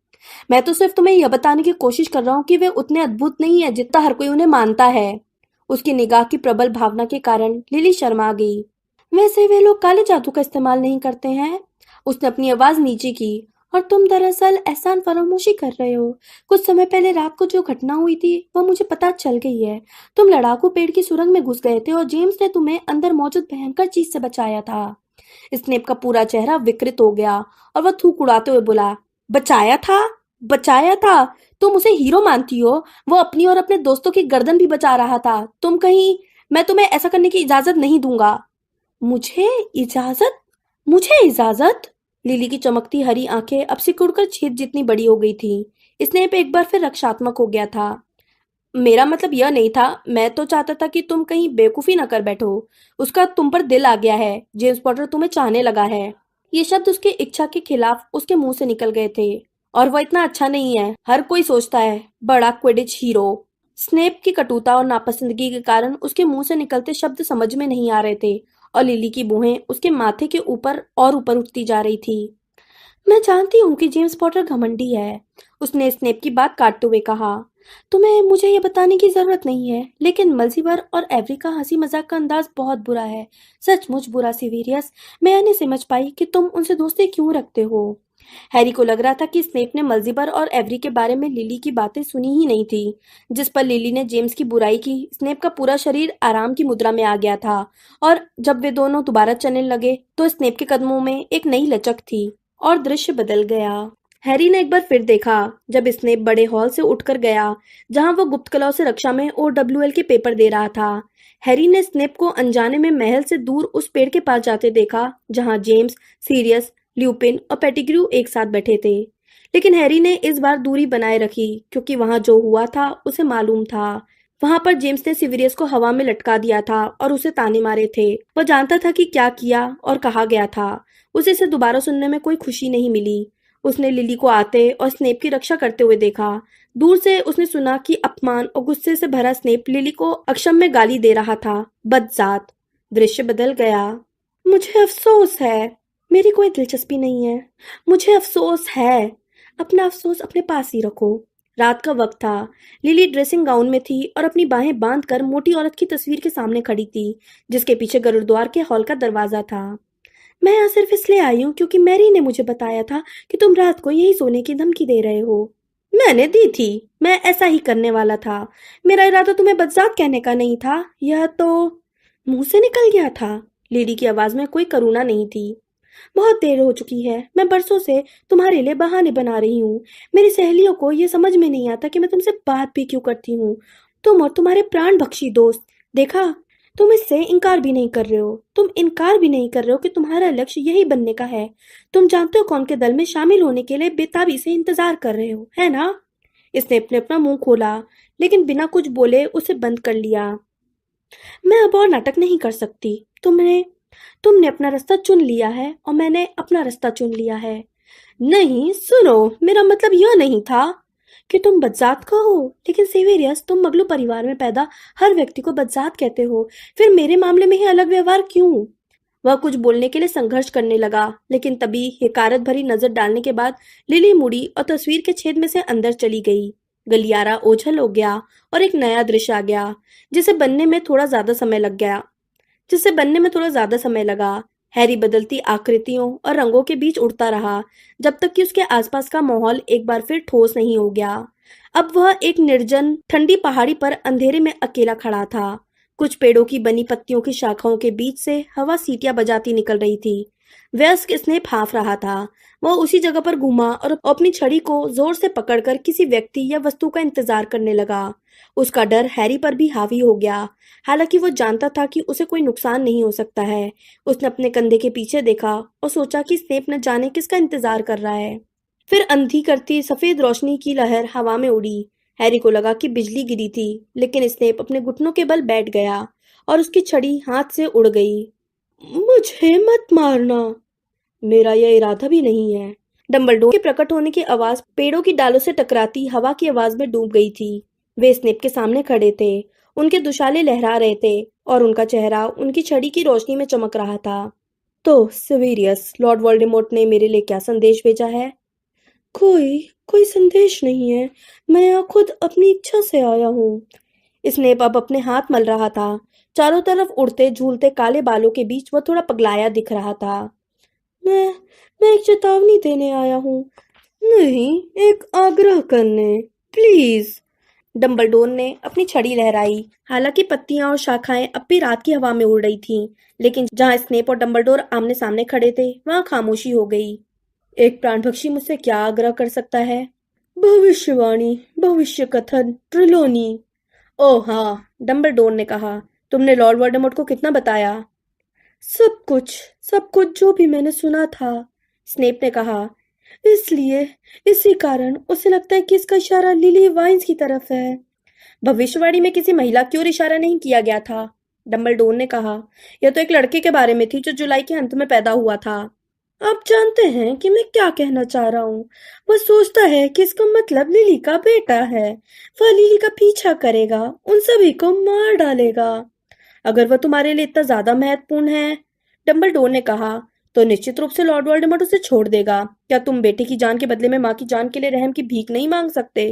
मैं तो सिर्फ तुम्हें यह बताने की कोशिश कर रहा हूँ कि वे उतने अद्भुत नहीं है जितना हर कोई उन्हें मानता है। उसकी निगाह की प्रबल भावना के कारण लिली शर्मा गई। वैसे वे लोग काले जादू का इस्तेमाल नहीं करते हैं। उसने अपनी आवाज नीचे की। और तुम दरअसल एहसान फरामोशी कर रहे हो। कुछ समय पहले रात को जो घटना हुई थी वह मुझे पता चल गई है। तुम लड़ाकू पेड़ की सुरंग में घुस गए थे और जेम्स ने तुम्हें अंदर मौजूद भयंकर चीज से बचाया था। स्नेप का पूरा चेहरा विकृत हो गया और वह थूक उड़ाते हुए बोला, बचाया था? बचाया था? तुम उसे हीरो मानती हो? वो अपनी और अपने दोस्तों की गर्दन भी बचा रहा था। तुम कहीं मैं तुम्हें ऐसा करने की इजाजत नहीं दूंगा। मुझे इजाजत? मुझे इजाजत? लिली की चमकती हरी आंखें अब सिकुड़कर छेद जितनी बड़ी हो गई थी। स्नेप एक बार फिर रक्षात्मक हो गया था। मेरा मतलब यह नहीं था। मैं तो चाहता था कि तुम कहीं बेवकूफी न कर बैठो। उसका तुम पर दिल आ गया है। जेम्स पॉटर तुम्हें चाहने लगा है। ये शब्द उसकी इच्छा के खिलाफ उसके मुंह से निकल गए थे। और वह इतना अच्छा नहीं है, हर कोई सोचता है। बड़ा क्विडिच हीरो। स्नेप की कटुता और नापसंदगी के कारण उसके मुंह से निकलते शब्द समझ में नहीं आ रहे थे, और लिली की भौहें उसके माथे के ऊपर और ऊपर उठती जा रही थी। मैं जानती हूँ कि जेम्स पॉटर घमंडी है, उसने स्नेप की बात काटते हुए कहा। तुम्हें मुझे ये बताने की जरूरत नहीं है, लेकिन मल्जीवर और एवरी का हंसी मजाक का अंदाज बहुत बुरा है। सचमुच बुरा सिवेरियस। मैं यह नहीं समझ पाई कि तुम उनसे दोस्ती क्यों रखते हो। हैरी को लग रहा था कि स्नेप ने मल्जीबर और एवरी के बारे में लिली की बातें सुनी ही नहीं थी। जिस पर लिली ने जेम्स की बुराई की, स्नेप का पूरा शरीर आराम की मुद्रा में आ गया था, और जब वे दोनों दोबारा चलने लगे तो स्नेप के कदमों में एक नई लचक थी और दृश्य बदल गया। हैरी ने एक बार फिर देखा जब स्नेप बड़े हॉल से उठकर गया जहां वो गुप्त कलाओं से रक्षा में OWL के पेपर दे रहा था। हैरी ने स्नेप को अनजाने में महल से दूर उस पेड़ के पास जाते देखा जहां जेम्स, सीरियस, ल्यूपिन और पेटिग्रू एक साथ बैठे थे। लेकिन हैरी ने इस बार दूरी बनाए रखी, क्योंकि वहां जो हुआ था उसे मालूम था। वहां पर जेम्स ने सिविरियस को हवा में लटका दिया था और उसे ताने मारे थे। वह जानता था कि क्या किया और कहा गया था। उसे इसे दोबारा सुनने में कोई खुशी नहीं मिली। उसने लिली को आते और स्नेप की रक्षा करते हुए देखा। दूर से उसने सुना कि अपमान और गुस्से से भरा स्नेप लिली को अक्षम्य गाली दे रहा था। बदजात। दृश्य बदल गया। मुझे अफसोस है। मेरी कोई दिलचस्पी नहीं है। मुझे अफसोस है। अपना अफसोस अपने पास ही रखो। रात का वक्त था। लिली ड्रेसिंग गाउन में थी और अपनी बाहें बांधकर मोटी औरत की तस्वीर के सामने खड़ी थी, जिसके पीछे गुरुद्वार के हॉल का दरवाजा था। मैं यहाँ सिर्फ इसलिए आई हूँ क्योंकि मैरी ने मुझे बताया था कि तुम रात को यही सोने की धमकी दे रहे हो। मैंने दी थी। मैं ऐसा ही करने वाला था। मेरा इरादा तुम्हें बदजात कहने का नहीं था। यह तो मुंह से निकल गया था। लिली की आवाज में कोई करुणा नहीं थी। बहुत देर हो चुकी है। मैं बरसों से तुम्हारे लिए बहाने बना रही हूँ। मेरी सहेलियों को यह समझ में नहीं आता कि मैं तुमसे बात भी क्यों करती हूँ। तुम और तुम्हारे प्राण बख्शी दोस्त। देखा, तुम इससे इनकार भी नहीं कर रहे हो। तुम इनकार भी नहीं कर रहे हो कि तुम्हारा लक्ष्य यही बनने का है। तुम जानते हो कौन के दल में शामिल होने के लिए बेताबी से इंतजार कर रहे हो, है ना? स्नेप ने अपना मुंह खोला, लेकिन बिना कुछ बोले उसे बंद कर लिया। मैं अब और नाटक नहीं कर सकती। तुमने तुमने अपना रास्ता चुन लिया है और मैंने अपना रास्ता चुन लिया है। नहीं, सुनो, मेरा मतलब यह नहीं था कि तुम बदजात का हो, लेकिन सेवेरियस, तुम मगलू परिवार में पैदा हर व्यक्ति को बदजात कहते हो, फिर मेरे मामले में ही अलग व्यवहार क्यों? वह कुछ बोलने के लिए संघर्ष करने लगा, लेकिन तभी हकारत भरी नजर डालने के बाद लिली मुड़ी और तस्वीर के छेद में से अंदर चली गई। गलियारा ओझल हो गया और एक नया दृश्य आ गया, जिसे बनने में थोड़ा ज्यादा समय लग गया जिससे बनने में थोड़ा ज्यादा समय लगा। हैरी बदलती आकृतियों और रंगों के बीच उड़ता रहा, जब तक कि उसके आसपास का माहौल एक बार फिर ठोस नहीं हो गया। अब वह एक निर्जन ठंडी पहाड़ी पर अंधेरे में अकेला खड़ा था। कुछ पेड़ों की बनी पत्तियों की शाखाओं के बीच से हवा सीटियां बजाती निकल रही थी। वयस्क स्नेप हाँफ रहा था। वह उसी जगह पर घूमा और अपनी छड़ी को जोर से पकड़कर किसी व्यक्ति या वस्तु का इंतजार करने लगा। उसका डर हैरी पर भी हावी हो गया, हालांकि वो जानता था कि उसे कोई नुकसान नहीं हो सकता है। उसने अपने कंधे के पीछे देखा और सोचा कि स्नेप न जाने किसका इंतजार कर रहा है। फिर अंधी करती सफेद रोशनी की लहर हवा में उड़ी। हैरी को लगा कि बिजली गिरी थी, लेकिन स्नेप अपने घुटनों के बल बैठ गया और उसकी छड़ी हाथ से उड़ गई। मुझे मत मारना, मेरा यह इरादा भी नहीं है। डंबलडोर के प्रकट होने की आवाज पेड़ों की डालों से टकराती हवा की आवाज में डूब गई थी। वे स्नेप के सामने खड़े थे। उनके दुशाले लहरा रहे थे और उनका चेहरा उनकी छड़ी की रोशनी में चमक रहा था। तो सिविरियस, लॉर्ड वोल्डेमॉर्ट ने मेरे लिए क्या संदेश भेजा है? कोई कोई संदेश नहीं है। मैं यहाँ खुद अपनी इच्छा से आया हूँ। स्नेप अब अपने हाथ मल रहा था। चारों तरफ उड़ते झूलते काले बालों के बीच वह थोड़ा पगलाया दिख रहा था। मैं मैं एक चेतावनी देने आया हूँ। नहीं, एक आग्रह करने। प्लीज। डंबलडोर ने अपनी छड़ी लहराई। हालांकि पत्तियां और शाखाएं अब भी रात की हवा में उड़ रही थीं, लेकिन जहां स्नेप और डंबलडोर आमने सामने खड़े थे वहां खामोशी हो गई। एक प्राणभक्षी मुझसे क्या आग्रह कर सकता है? भविष्यवाणी, भविष्य कथन, ट्रिलोनी। ओह हाँ, डंबलडोर ने कहा। तुमने लॉर्ड वोल्डेमॉर्ट को कितना बताया? सब कुछ, सब कुछ जो भी मैंने सुना था, स्नेप ने कहा। इसलिए, इसी कारण उसे लगता है कि इसका इशारा लिली वाइन्स की तरफ है। भविष्यवाणी में किसी महिला की ओर इशारा नहीं किया गया था, डंबलडोर ने कहा। यह तो एक लड़के के बारे में थी जो जुलाई के अंत में पैदा हुआ था। आप जानते हैं कि मैं क्या कहना चाह रहा हूँ। वह सोचता है कि इसका मतलब लिली का बेटा है। वह लिली का पीछा करेगा, उन सभी को मार डालेगा। अगर वह तुम्हारे लिए इतना ज्यादा महत्वपूर्ण है, डंबलडोर ने कहा, तो निश्चित रूप से लॉर्ड वोल्डेमॉर्ट उसे छोड़ देगा। क्या तुम बेटे की जान के बदले में माँ की जान के लिए रहम की भीख नहीं मांग सकते?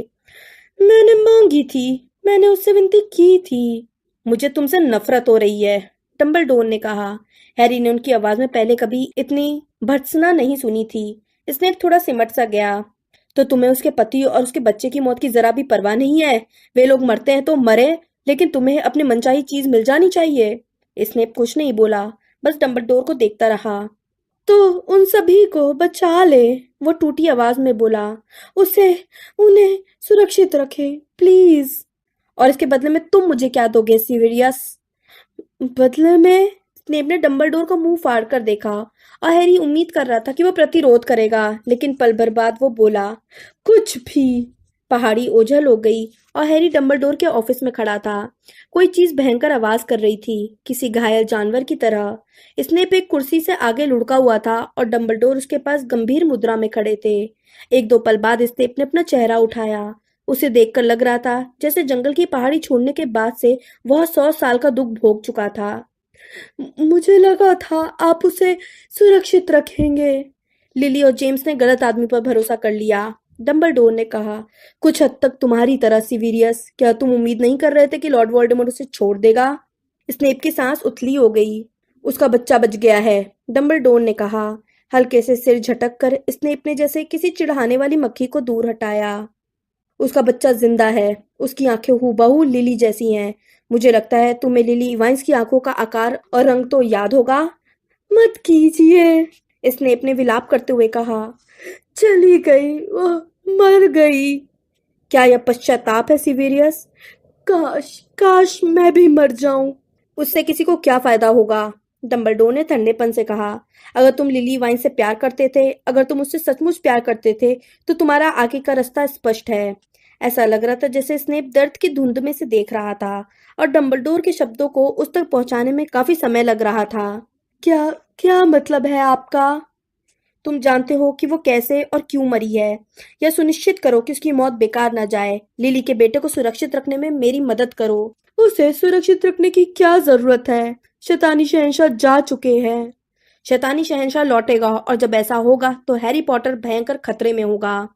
मैंने मांगी थी, मैंने उससे विनती की थी। मुझे तुमसे नफरत हो रही है, डंबलडोर ने कहा। हैरी ने उनकी आवाज में पहले कभी इतनी भर्त्सना नहीं सुनी थी। स्नेप थोड़ा सिमट सा गया। तो तुम्हें उसके पति और उसके बच्चे की मौत की जरा भी परवाह नहीं है? वे लोग मरते हैं तो मरे, लेकिन तुम्हें अपनी मनचाही चीज मिल जानी चाहिए। स्नेप कुछ नहीं बोला, बस डंबलडोर को देखता रहा। तो उन सभी को बचा ले, वो टूटी आवाज में बोला। उसे उन्हें सुरक्षित रखे, प्लीज। और इसके बदले में तुम मुझे क्या दोगे, सीविरियस? बदले में? स्नेप ने डंबलडोर को मुंह फाड़ कर देखा और हैरी उम्मीद कर रहा था कि वो प्रतिरोध करेगा, लेकिन पल भर बाद वो बोला, कुछ भी। पहाड़ी ओझल हो गई और हैरी डंबलडोर के ऑफिस में खड़ा था। कोई चीज भयंकर आवाज कर रही थी, किसी घायल जानवर की तरह। स्नेप एक कुर्सी से आगे लुढ़का हुआ था और डंबलडोर उसके पास गंभीर मुद्रा में खड़े थे। एक दो पल बाद स्नेप ने अपना चेहरा उठाया। उसे देखकर लग रहा था जैसे जंगल की पहाड़ी छोड़ने के बाद से वह 100 साल का दुख भोग चुका था। मुझे लगा था आप उसे सुरक्षित रखेंगे। लिली और जेम्स ने गलत आदमी पर भरोसा कर लिया, डंबलडोर ने कहा। कुछ हद तक तुम्हारी तरह, सीविरियस। क्या तुम उम्मीद नहीं कर रहे थे कि लॉर्ड वोल्डेमॉर्ट उसे छोड़ देगा? स्नेप की सांस उथली हो गई। उसका बच्चा बच गया है, डंबलडोर ने कहा। हल्के से सिर झटक कर स्नेप ने जैसे किसी चिढ़ाने वाली मक्खी को दूर हटाया। उसका बच्चा जिंदा है। उसकी आंखें हूबहू लिली जैसी हैं। मुझे लगता है तुम्हें लिली वाइन्स की आंखों का आकार और रंग तो याद होगा। मत कीजिए, स्नेप ने विलाप करते हुए कहा। चली गई, वह मर गई। क्या यह पश्चाताप है, सीविरियस? काश काश मैं भी मर जाऊं। उससे किसी को क्या फायदा होगा? डंबलडोर ने ठंडेपन से कहा। अगर तुम लिली वाइन से प्यार करते थे, अगर तुम उससे सचमुच प्यार करते थे, तो तुम्हारा आगे का रास्ता स्पष्ट है। ऐसा लग रहा था जैसे स्नेप दर्द की धुंध में से देख रहा था और डंबलडोर के शब्दों को उस तक पहुंचाने में काफी समय लग रहा था। क्या क्या मतलब है आपका? तुम जानते हो कि वो कैसे और क्यों मरी है। यह सुनिश्चित करो कि उसकी मौत बेकार न जाए। लिली के बेटे को सुरक्षित रखने में मेरी मदद करो। उसे सुरक्षित रखने की क्या जरूरत है? शैतानी शहंशाह जा चुके हैं। शैतानी शहंशाह लौटेगा और जब ऐसा होगा तो हैरी पॉटर भयंकर खतरे में होगा।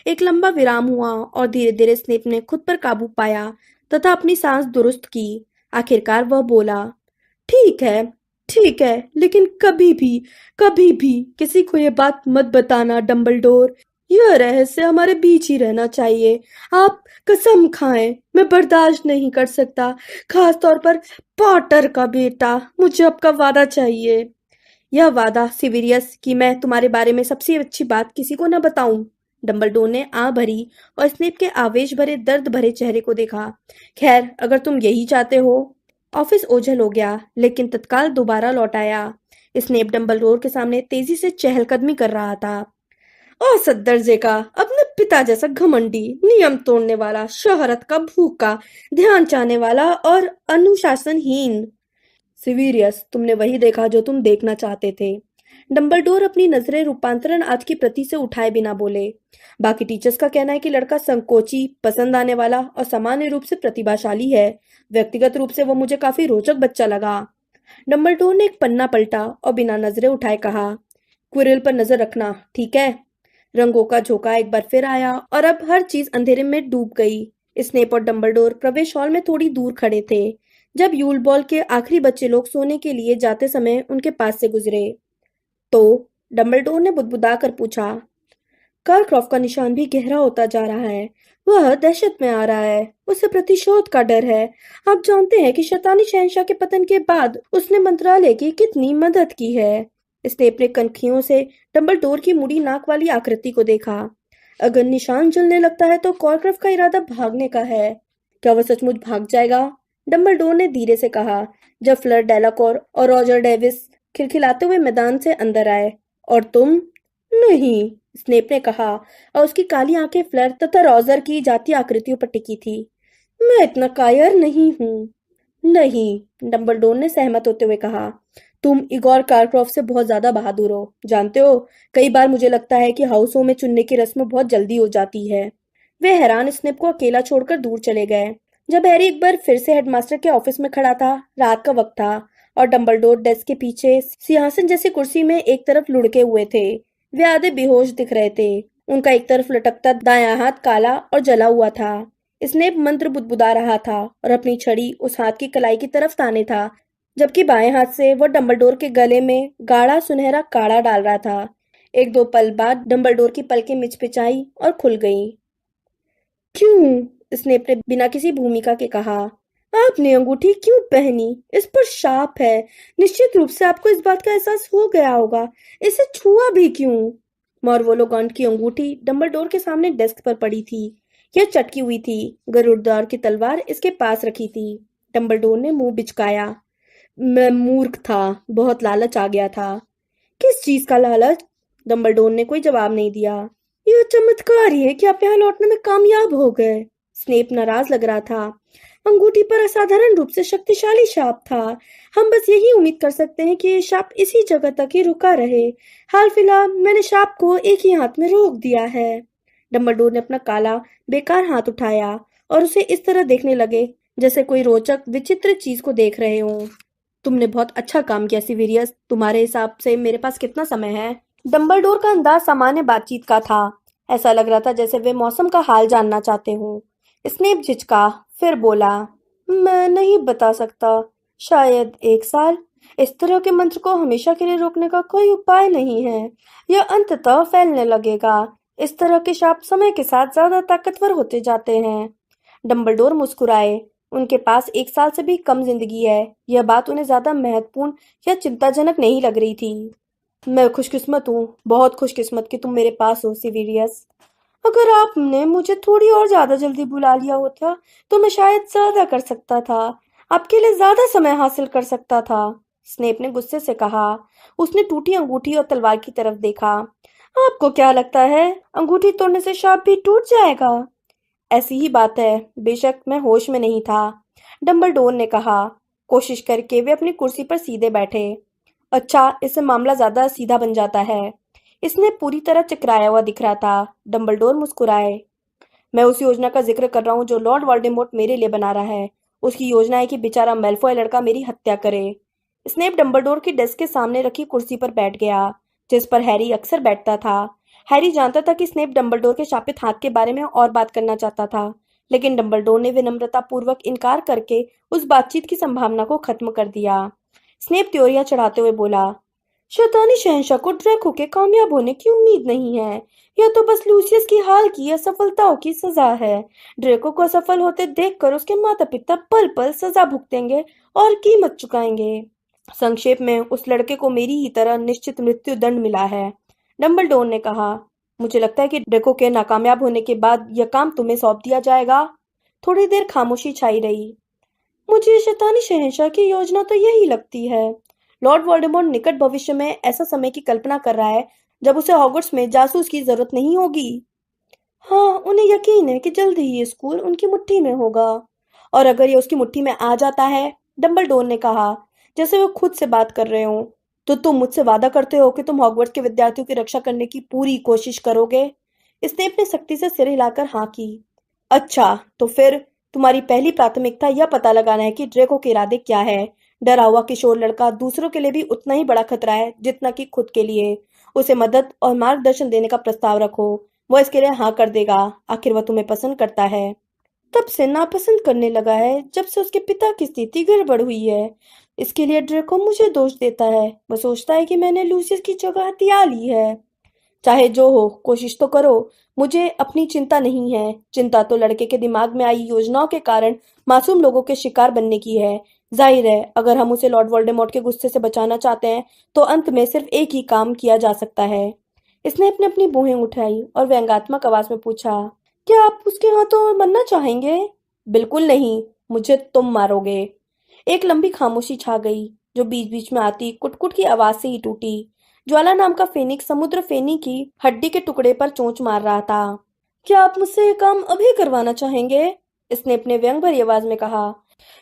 एक लंबा विराम हुआ और धीरे धीरे स्नेप ने खुद पर काबू पाया तथा अपनी सांस दुरुस्त की। आखिरकार वह बोला, ठीक है, ठीक है, लेकिन कभी भी किसी को ये बात मत बताना डंबलडोर। यह रहस्य हमारे बीच ही रहना चाहिए। आप कसम खाएं, मैं बर्दाश्त नहीं कर सकता, खास तौर पर पॉटर का बेटा। मुझे आपका वादा चाहिए। यह वादा सिविरियस कि मैं तुम्हारे बारे में सबसे अच्छी बात किसी को न बताऊं। डंबलडोर ने आ भरी और स्नेप के आवेश भरे दर्द भरे चेहरे को देखा। खैर, अगर तुम यही चाहते हो। ऑफिस ओझल हो गया, लेकिन तत्काल दोबारा लौट आया। स्नेप डंबलडोर के सामने तेजी से चहलकदमी कर रहा था। औसत दर्जे का, अपने पिता जैसा घमंडी, नियम तोड़ने वाला, शोहरत का भूखा, ध्यान चाहने वाला और अनुशासनहीन। सिविरियस, तुमने वही देखा जो तुम देखना चाहते थे। डंबलडोर अपनी नजरें रूपांतरण आज की प्रति से उठाए बिना बोले। बाकी टीचर्स का कहना है कि लड़का संकोची, पसंद आने वाला और सामान्य रूप से प्रतिभाशाली है। व्यक्तिगत रूप से वो मुझे काफी रोचक बच्चा लगा। डंबलडोर ने एक पन्ना पलटा और बिना नजरें उठाए कहा, क्विरल पर नजर रखना, ठीक है? रंगों का झोंका एक बार फिर आया और अब हर चीज अंधेरे में डूब गई। स्नेप और डंबलडोर प्रवेश हॉल में थोड़ी दूर खड़े थे जब यूल बॉल के आखिरी बच्चे लोग सोने के लिए जाते समय उनके पास से गुजरे। तो डंबलडोर ने बुदबुदा कर पूछा। कारक्रॉफ्ट का निशान भी गहरा होता जा रहा है। वह दहशत में आ रहा है। उसे प्रतिशोध का डर है। आप जानते हैं कि शैतानी शहंशाह के पतन के बाद उसने मंत्रालय की कितनी मदद की है। स्नेप ने कनखियों से डंबलडोर की मुड़ी नाक वाली आकृति को देखा। अगर निशान जलने लगता है तो कॉरक्रॉफ्ट का इरादा भागने का है। क्या वह सचमुच भाग जाएगा? डंबलडोर ने धीरे से कहा, जब फ्लर डेलाकॉर और रॉजर डेविस खिलखिलाते हुए मैदान से अंदर आए। और तुम? नहीं, स्नेप ने कहा और उसकी काली आंखें फ्लर तथा रॉजर की जातीय आकृतियों पर टिकी थी। मैं इतना कायर नहीं हूँ। नहीं, डंबलडोर ने सहमत होते हुए कहा। तुम इगोर कारक्रॉफ्ट से बहुत ज्यादा बहादुर हो। जानते हो, कई बार मुझे लगता है कि हाउसों में चुनने की रस्म बहुत जल्दी हो जाती है। वे हैरान स्नेप को अकेला छोड़कर दूर चले गए। जब हैरी एक बार फिर से हेडमास्टर के ऑफिस में खड़ा था, रात का वक्त था और डंबलडोर डेस्क के पीछे सिंहासन जैसी कुर्सी में एक तरफ लुढ़के हुए थे। वे आधे बेहोश दिख रहे थे। उनका एक तरफ लटकता दायां हाथ काला और जला हुआ था। स्नेप मंत्र बुदबुदा रहा था और अपनी छड़ी उस हाथ की कलाई की तरफ ताने था, जबकि बाएं हाथ से वह डंबलडोर के गले में गाढ़ा सुनहरा काढ़ा डाल रहा था। एक दो पल बाद डंबलडोर की पलकें मिचमिचाई और खुल गईं। क्यों? स्नेप ने बिना किसी भूमिका के कहा। आपने अंगूठी क्यों पहनी? इस पर शाप है। निश्चित रूप से आपको इस बात का एहसास हो गया होगा। इसे छुआ भी क्यों? मॉर्वोलोगॉन्ट की अंगूठी डंबलडोर के सामने डेस्क पर पड़ी थी। यह चटकी हुई थी। गरुड़दार की तलवार इसके पास रखी थी। डंबलडोर ने मुंह बिचकाया। मैं मूर्ख था, बहुत लालच आ गया था। किस चीज का लालच? डंबलडोर ने कोई जवाब नहीं दिया। यह चमत्कार ही है कि आप यहाँ लौटने में कामयाब हो गए। स्नेप नाराज लग रहा था। अंगूठी पर असाधारण रूप से शक्तिशाली शाप था। हम बस यही उम्मीद कर सकते हैं कि ये शाप इसी जगह तक ही रुका रहे। हाल फिलहाल मैंने शाप को एक ही हाथ में रोक दिया है। डंबलडोर ने अपना काला बेकार हाथ उठाया और उसे इस तरह देखने लगे जैसे कोई रोचक विचित्र चीज को देख रहे हों। तुमने बहुत अच्छा काम किया सिविरियस। तुम्हारे हिसाब से मेरे पास कितना समय है? डंबलडोर का अंदाज सामान्य बातचीत का था। ऐसा लग रहा था जैसे वे मौसम का हाल जानना चाहते हों। स्नेप झिझका, फिर बोला, मैं नहीं बता सकता। शायद 1 साल। इस तरह के मंत्र को हमेशा के लिए रोकने का कोई उपाय नहीं है। यह अंततः फैलने लगेगा। इस तरह के शाप समय के साथ ज्यादा ताकतवर होते जाते हैं। डंबलडोर मुस्कुराए। उनके पास 1 साल से भी कम जिंदगी है। यह बात उन्हें ज्यादा महत्वपूर्ण या चिंताजनक नहीं लग रही थी। मैं खुशकिस्मत हूँ, बहुत खुशकिस्मत कि तुम मेरे पास हो सिविलियस। अगर आपने मुझे थोड़ी और ज्यादा जल्दी बुला लिया होता तो मैं शायद ज्यादा कर सकता था। आपके लिए ज्यादा समय हासिल कर सकता था। स्नेप ने गुस्से से कहा। उसने टूटी अंगूठी और तलवार की तरफ देखा। आपको क्या लगता है, अंगूठी तोड़ने से शाप भी टूट जाएगा? ऐसी ही बात है, बेशक मैं होश में नहीं था, डंबलडोर ने कहा। कोशिश करके वे अपनी कुर्सी पर सीधे बैठे। अच्छा, इससे मामला ज्यादा सीधा बन जाता है। इसने पूरी तरह चकराया हुआ दिख रहा था। डंबलडोर मुस्कुराए। मैं उस योजना का जिक्र कर रहा हूँ जो लॉर्ड वोल्डेमॉर्ट मेरे लिए बना रहा है। उसकी योजना है कि बेचारा मेल्फॉय लड़का मेरी हत्या करे। स्नेप डंबलडोर की डेस्क के सामने रखी कुर्सी पर बैठ गया, जिस पर हैरी अक्सर बैठता था। हैरी जानता था कि स्नेप डंबलडोर के शापित हाथ के बारे में और बात करना चाहता था, लेकिन डंबलडोर ने विनम्रता पूर्वक इनकार करके उस बातचीत की संभावना को खत्म कर दिया। स्नेप त्योरियां चढ़ाते हुए बोला, शैतानी शहंशाह को ड्रैको के कामयाब होने की उम्मीद नहीं है। यह तो बस लूसियस की हाल की असफलताओं की सजा है। ड्रेको को असफल होते देखकर उसके माता पिता पल पल सजा भुगतेंगे और कीमत चुकाएंगे। संक्षेप में उस लड़के को मेरी ही तरह निश्चित मृत्यु दंड मिला है, डंबलडोर ने कहा। मुझे लगता है कि ड्रेको के नाकामयाब होने के बाद यह काम तुम्हें सौंप दिया जाएगा। थोड़ी देर खामोशी छाई रही। मुझे शैतानी शहंशाह की योजना तो यही लगती है। लॉर्ड वोल्डेमॉर्ट निकट भविष्य में ऐसा समय की कल्पना कर रहा है जब उसे हॉगवर्ट्स में जासूस की जरूरत नहीं होगी। हाँ, उन्हें यकीन है कि जल्द ही ये स्कूल उनकी मुट्ठी में होगा। और अगर ये उसकी मुट्ठी में आ जाता है, डंबलडोर ने कहा, जैसे वो खुद से बात कर रहे हो, तो तुम मुझसे वादा करते हो कि तुम हॉगवर्ट्स के विद्यार्थियों की रक्षा करने की पूरी कोशिश करोगे? स्नेप ने सख्ती से सिर हिलाकर हाँ की। अच्छा, तो फिर तुम्हारी पहली प्राथमिकता यह पता लगाना है कि ड्रेको के इरादे क्या है। डरा हुआ किशोर लड़का दूसरों के लिए भी उतना ही बड़ा खतरा है जितना कि खुद के लिए। उसे मदद और मार्गदर्शन देने का प्रस्ताव रखो। वो इसके लिए हाँ कर देगा। आखिर वह तुम्हें पसंद करता है। तब से नापसंद करने लगा है जब से उसके पिता की स्थिति गड़बड़ हुई है। इसके लिए ड्रेको मुझे दोष देता है। वह सोचता है कि मैंने लूसियस की जगह हथिया ली है। चाहे जो हो, कोशिश तो करो। मुझे अपनी चिंता नहीं है। चिंता तो लड़के के दिमाग में आई योजनाओं के कारण मासूम लोगों के शिकार बनने की है। जाहिर है, अगर हम उसे लॉर्ड वोल्डेमॉर्ट के गुस्से से बचाना चाहते हैं, तो अंत में सिर्फ एक ही काम किया जा सकता है। इसने अपनी अपनी भौहें उठाई और व्यंग्यात्मक आवाज में पूछा, क्या आप उसके हाथों मरना चाहेंगे? बिल्कुल नहीं, मुझे तुम मारोगे। एक लंबी खामोशी छा गई, जो बीच बीच में आती कुटकुट की आवाज से ही टूटी। ज्वाला नाम का फेनिक्स समुद्र फेनी की हड्डी के टुकड़े पर चोंच मार रहा था। क्या आप मुझसे ये काम अभी करवाना चाहेंगे? इसने अपने व्यंग भरी आवाज में कहा।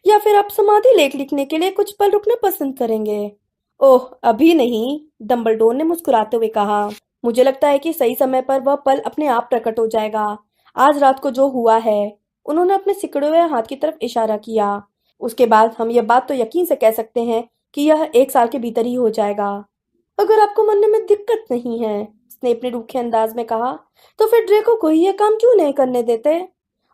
या फिर आप समाधि लेख लिखने के लिए कुछ पल रुकना पसंद करेंगे? ओह, अभी नहीं, डंबलडोर ने मुस्कुराते हुए कहा। मुझे लगता है कि सही समय पर वह पल अपने आप प्रकट हो जाएगा। आज रात को जो हुआ है। उन्होंने अपने सिकुड़े हुए हाथ की तरफ इशारा किया। उसके बाद हम यह बात तो यकीन से कह सकते हैं कि यह 1 साल के भीतर ही हो जाएगा। अगर आपको मरने में दिक्कत नहीं है, स्नेप ने रूखे अंदाज में कहा, तो फिर ड्रेको को ही यह काम क्यों नहीं करने देते?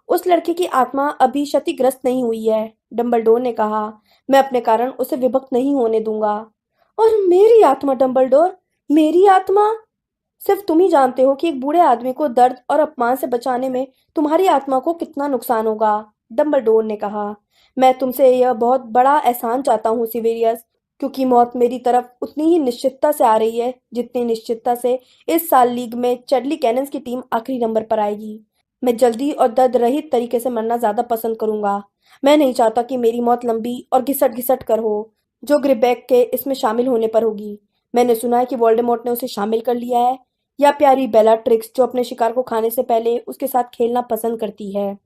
उस लड़के की आत्मा अभी क्षतिग्रस्त नहीं हुई है, डंबलडोर ने कहा। मैं अपने कारण उसे विभक्त नहीं होने दूंगा। और मेरी आत्मा, डंबलडोर, मेरी आत्मा? सिर्फ तुम ही जानते हो कि एक बूढ़े आदमी को दर्द और अपमान से बचाने में तुम्हारी आत्मा को कितना नुकसान होगा, डंबलडोर ने कहा। मैं तुमसे यह बहुत बड़ा एहसान चाहता हूँ, सिवेरियस, क्योंकि मौत मेरी तरफ उतनी ही निश्चितता से आ रही है जितनी निश्चितता से इस साल लीग में चडली कैनन्स की टीम आखिरी नंबर पर आएगी। मैं जल्दी और दर्द रहित तरीके से मरना ज्यादा पसंद करूंगा। मैं नहीं चाहता कि मेरी मौत लंबी और घिसट घिसट कर हो, जो ग्रिबेक के इसमें शामिल होने पर होगी। मैंने सुना है कि वोल्डेमॉर्ट ने उसे शामिल कर लिया है, या प्यारी बेलाट्रिक्स जो अपने शिकार को खाने से पहले उसके साथ खेलना पसंद करती है।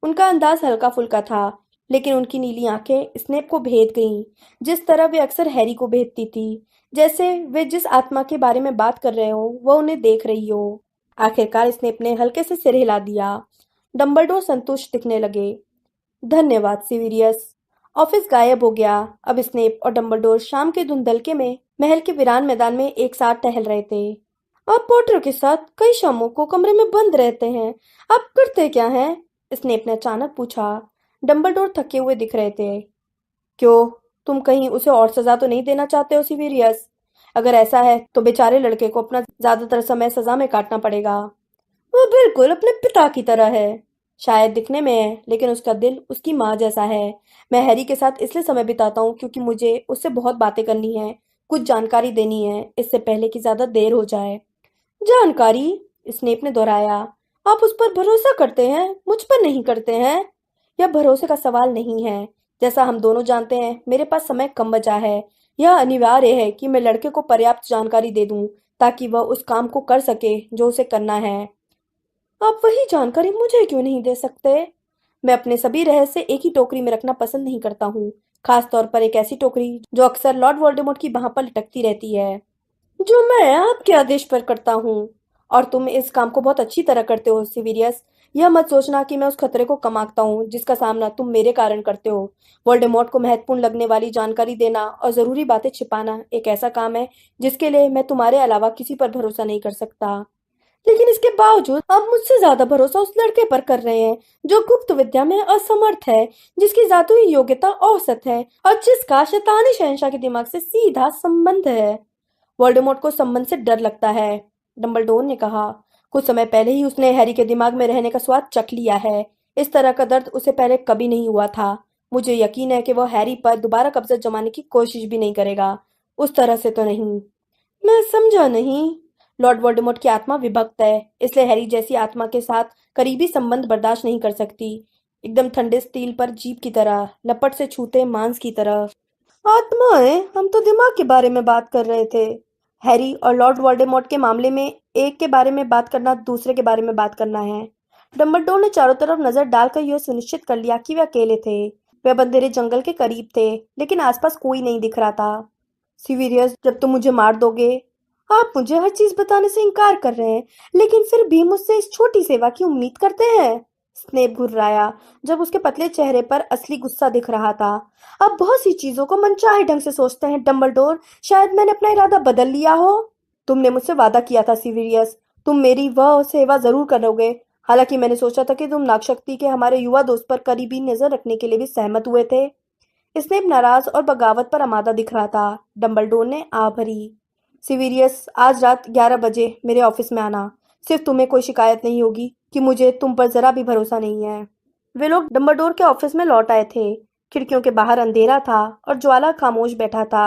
उनका अंदाज हल्का फुल्का था, लेकिन उनकी नीली आंखें स्नेप को भेद गईं, जिस तरह वे अक्सर हैरी को भेदती थी, जैसे वे जिस आत्मा के बारे में बात कर रहे हो वह उन्हें देख रही हो। आखिरकार स्नेप ने हल्के से सिर हिला दिया। डंबलडोर संतुष्ट दिखने लगे। धन्यवाद, सिविरियस। ऑफिस गायब हो गया। अब स्नेप और डंबलडोर शाम के धुंधलके में महल के वीरान मैदान में एक साथ टहल रहे थे। आप पॉटर के साथ कई शामों को कमरे में बंद रहते हैं। आप करते क्या हैं? स्नेप ने अचानक पूछा। डंबलडोर थके हुए दिख रहे थे। क्यों, तुम कहीं उसे और सजा तो नहीं देना चाहते हो, सिविरियस? अगर ऐसा है तो बेचारे लड़के को अपना ज्यादातर समय सजा में काटना पड़ेगा। वह बिल्कुल अपने पिता की तरह है। शायद दिखने में है, लेकिन उसका दिल उसकी माँ जैसा है। मैं हैरी के साथ इसलिए समय बिताता हूँ क्योंकि मुझे उससे बहुत बातें करनी है, कुछ जानकारी देनी है, इससे पहले कि ज्यादा देर हो जाए। जानकारी? स्नेप ने दोहराया। आप उस पर भरोसा करते हैं, मुझ पर नहीं करते हैं? यह भरोसे का सवाल नहीं है, जैसा हम दोनों जानते हैं, मेरे पास समय कम बचा है। यह अनिवार्य है कि मैं लड़के को पर्याप्त जानकारी दे दूं ताकि वह उस काम को कर सके जो उसे करना है। आप वही जानकारी मुझे क्यों नहीं दे सकते? मैं अपने सभी रहस्य एक ही टोकरी में रखना पसंद नहीं करता हूँ, खास तौर पर एक ऐसी टोकरी जो अक्सर लॉर्ड वोल्डेमॉर्ट की बाह पर लटकती रहती है, जो मैं आपके आदेश पर करता हूँ। और तुम इस काम को बहुत अच्छी तरह करते हो, सिविलियस। यह मत सोचना कि मैं उस खतरे को कम आंकता हूँ जिसका सामना तुम मेरे कारण करते हो। वोल्डेमॉर्ट को महत्वपूर्ण लगने वाली जानकारी देना और जरूरी बातें छिपाना एक ऐसा काम है जिसके लिए मैं तुम्हारे अलावा किसी पर भरोसा नहीं कर सकता। लेकिन इसके बावजूद आप मुझसे ज्यादा भरोसा उस लड़के पर कर रहे हैं जो गुप्त विद्या में असमर्थ है, जिसकी जादुई योग्यता औसत है और जिसका शैतानी शहंशाह के दिमाग से सीधा संबंध है। वोल्डेमॉर्ट को संबंध से डर लगता है, डंबलडोर ने कहा। कुछ समय पहले ही उसने हैरी के दिमाग में रहने का स्वाद चख लिया है। इस तरह का दर्द उसे पहले कभी नहीं हुआ था। मुझे यकीन है कि वह हैरी पर दोबारा कब्जा जमाने की कोशिश भी नहीं करेगा। उस तरह से तो नहीं। मैं समझा नहीं। लॉर्ड वोल्डेमॉर्ट की आत्मा विभक्त है, इसलिए हैरी जैसी आत्मा के साथ करीबी संबंध बर्दाश्त नहीं कर सकती। एकदम ठंडे स्टील पर जीभ की तरह, लपट से छूते मांस की तरह। आत्माएं? हम तो दिमाग के बारे में बात कर रहे थे। हैरी और लॉर्ड वोल्डेमॉर्ट के मामले में एक के बारे में बात करना दूसरे के बारे में बात करना है। डंबलडोर ने चारों तरफ नजर डालकर यह सुनिश्चित कर लिया कि वे अकेले थे। वे अंधेरे जंगल के करीब थे, लेकिन आसपास कोई नहीं दिख रहा था। सीवियस, जब तुम मुझे मार दोगे। आप मुझे हर चीज बताने से इनकार कर रहे हैं, लेकिन फिर भी मुझसे इस छोटी सेवा की उम्मीद करते हैं। स्नेप घुर्राया, जब उसके पतले चेहरे पर असली गुस्सा दिख रहा था। अब बहुत सी चीजों को मनचाहे ढंग से सोचते हैं, डंबलडोर। शायद मैंने अपना इरादा बदल लिया हो। तुमने मुझसे वादा किया था सीवियस, तुम मेरी वह सेवा जरूर करोगे। हालांकि मैंने सोचा था कि तुम नागशक्ति के हमारे युवा दोस्त पर करीबी नजर रखने के लिए भी सहमत हुए थे। स्नेप नाराज और बगावत पर आमादा दिख रहा था। डंबलडोर ने आ भरी। सिविलियस, आज रात 11 बजे मेरे ऑफिस में आना। सिर्फ तुम्हें कोई शिकायत नहीं होगी कि मुझे तुम पर जरा भी भरोसा नहीं है। वे लोग डंबलडोर के ऑफिस में लौट आए थे। खिड़कियों के बाहर अंधेरा था और ज्वाला खामोश बैठा था।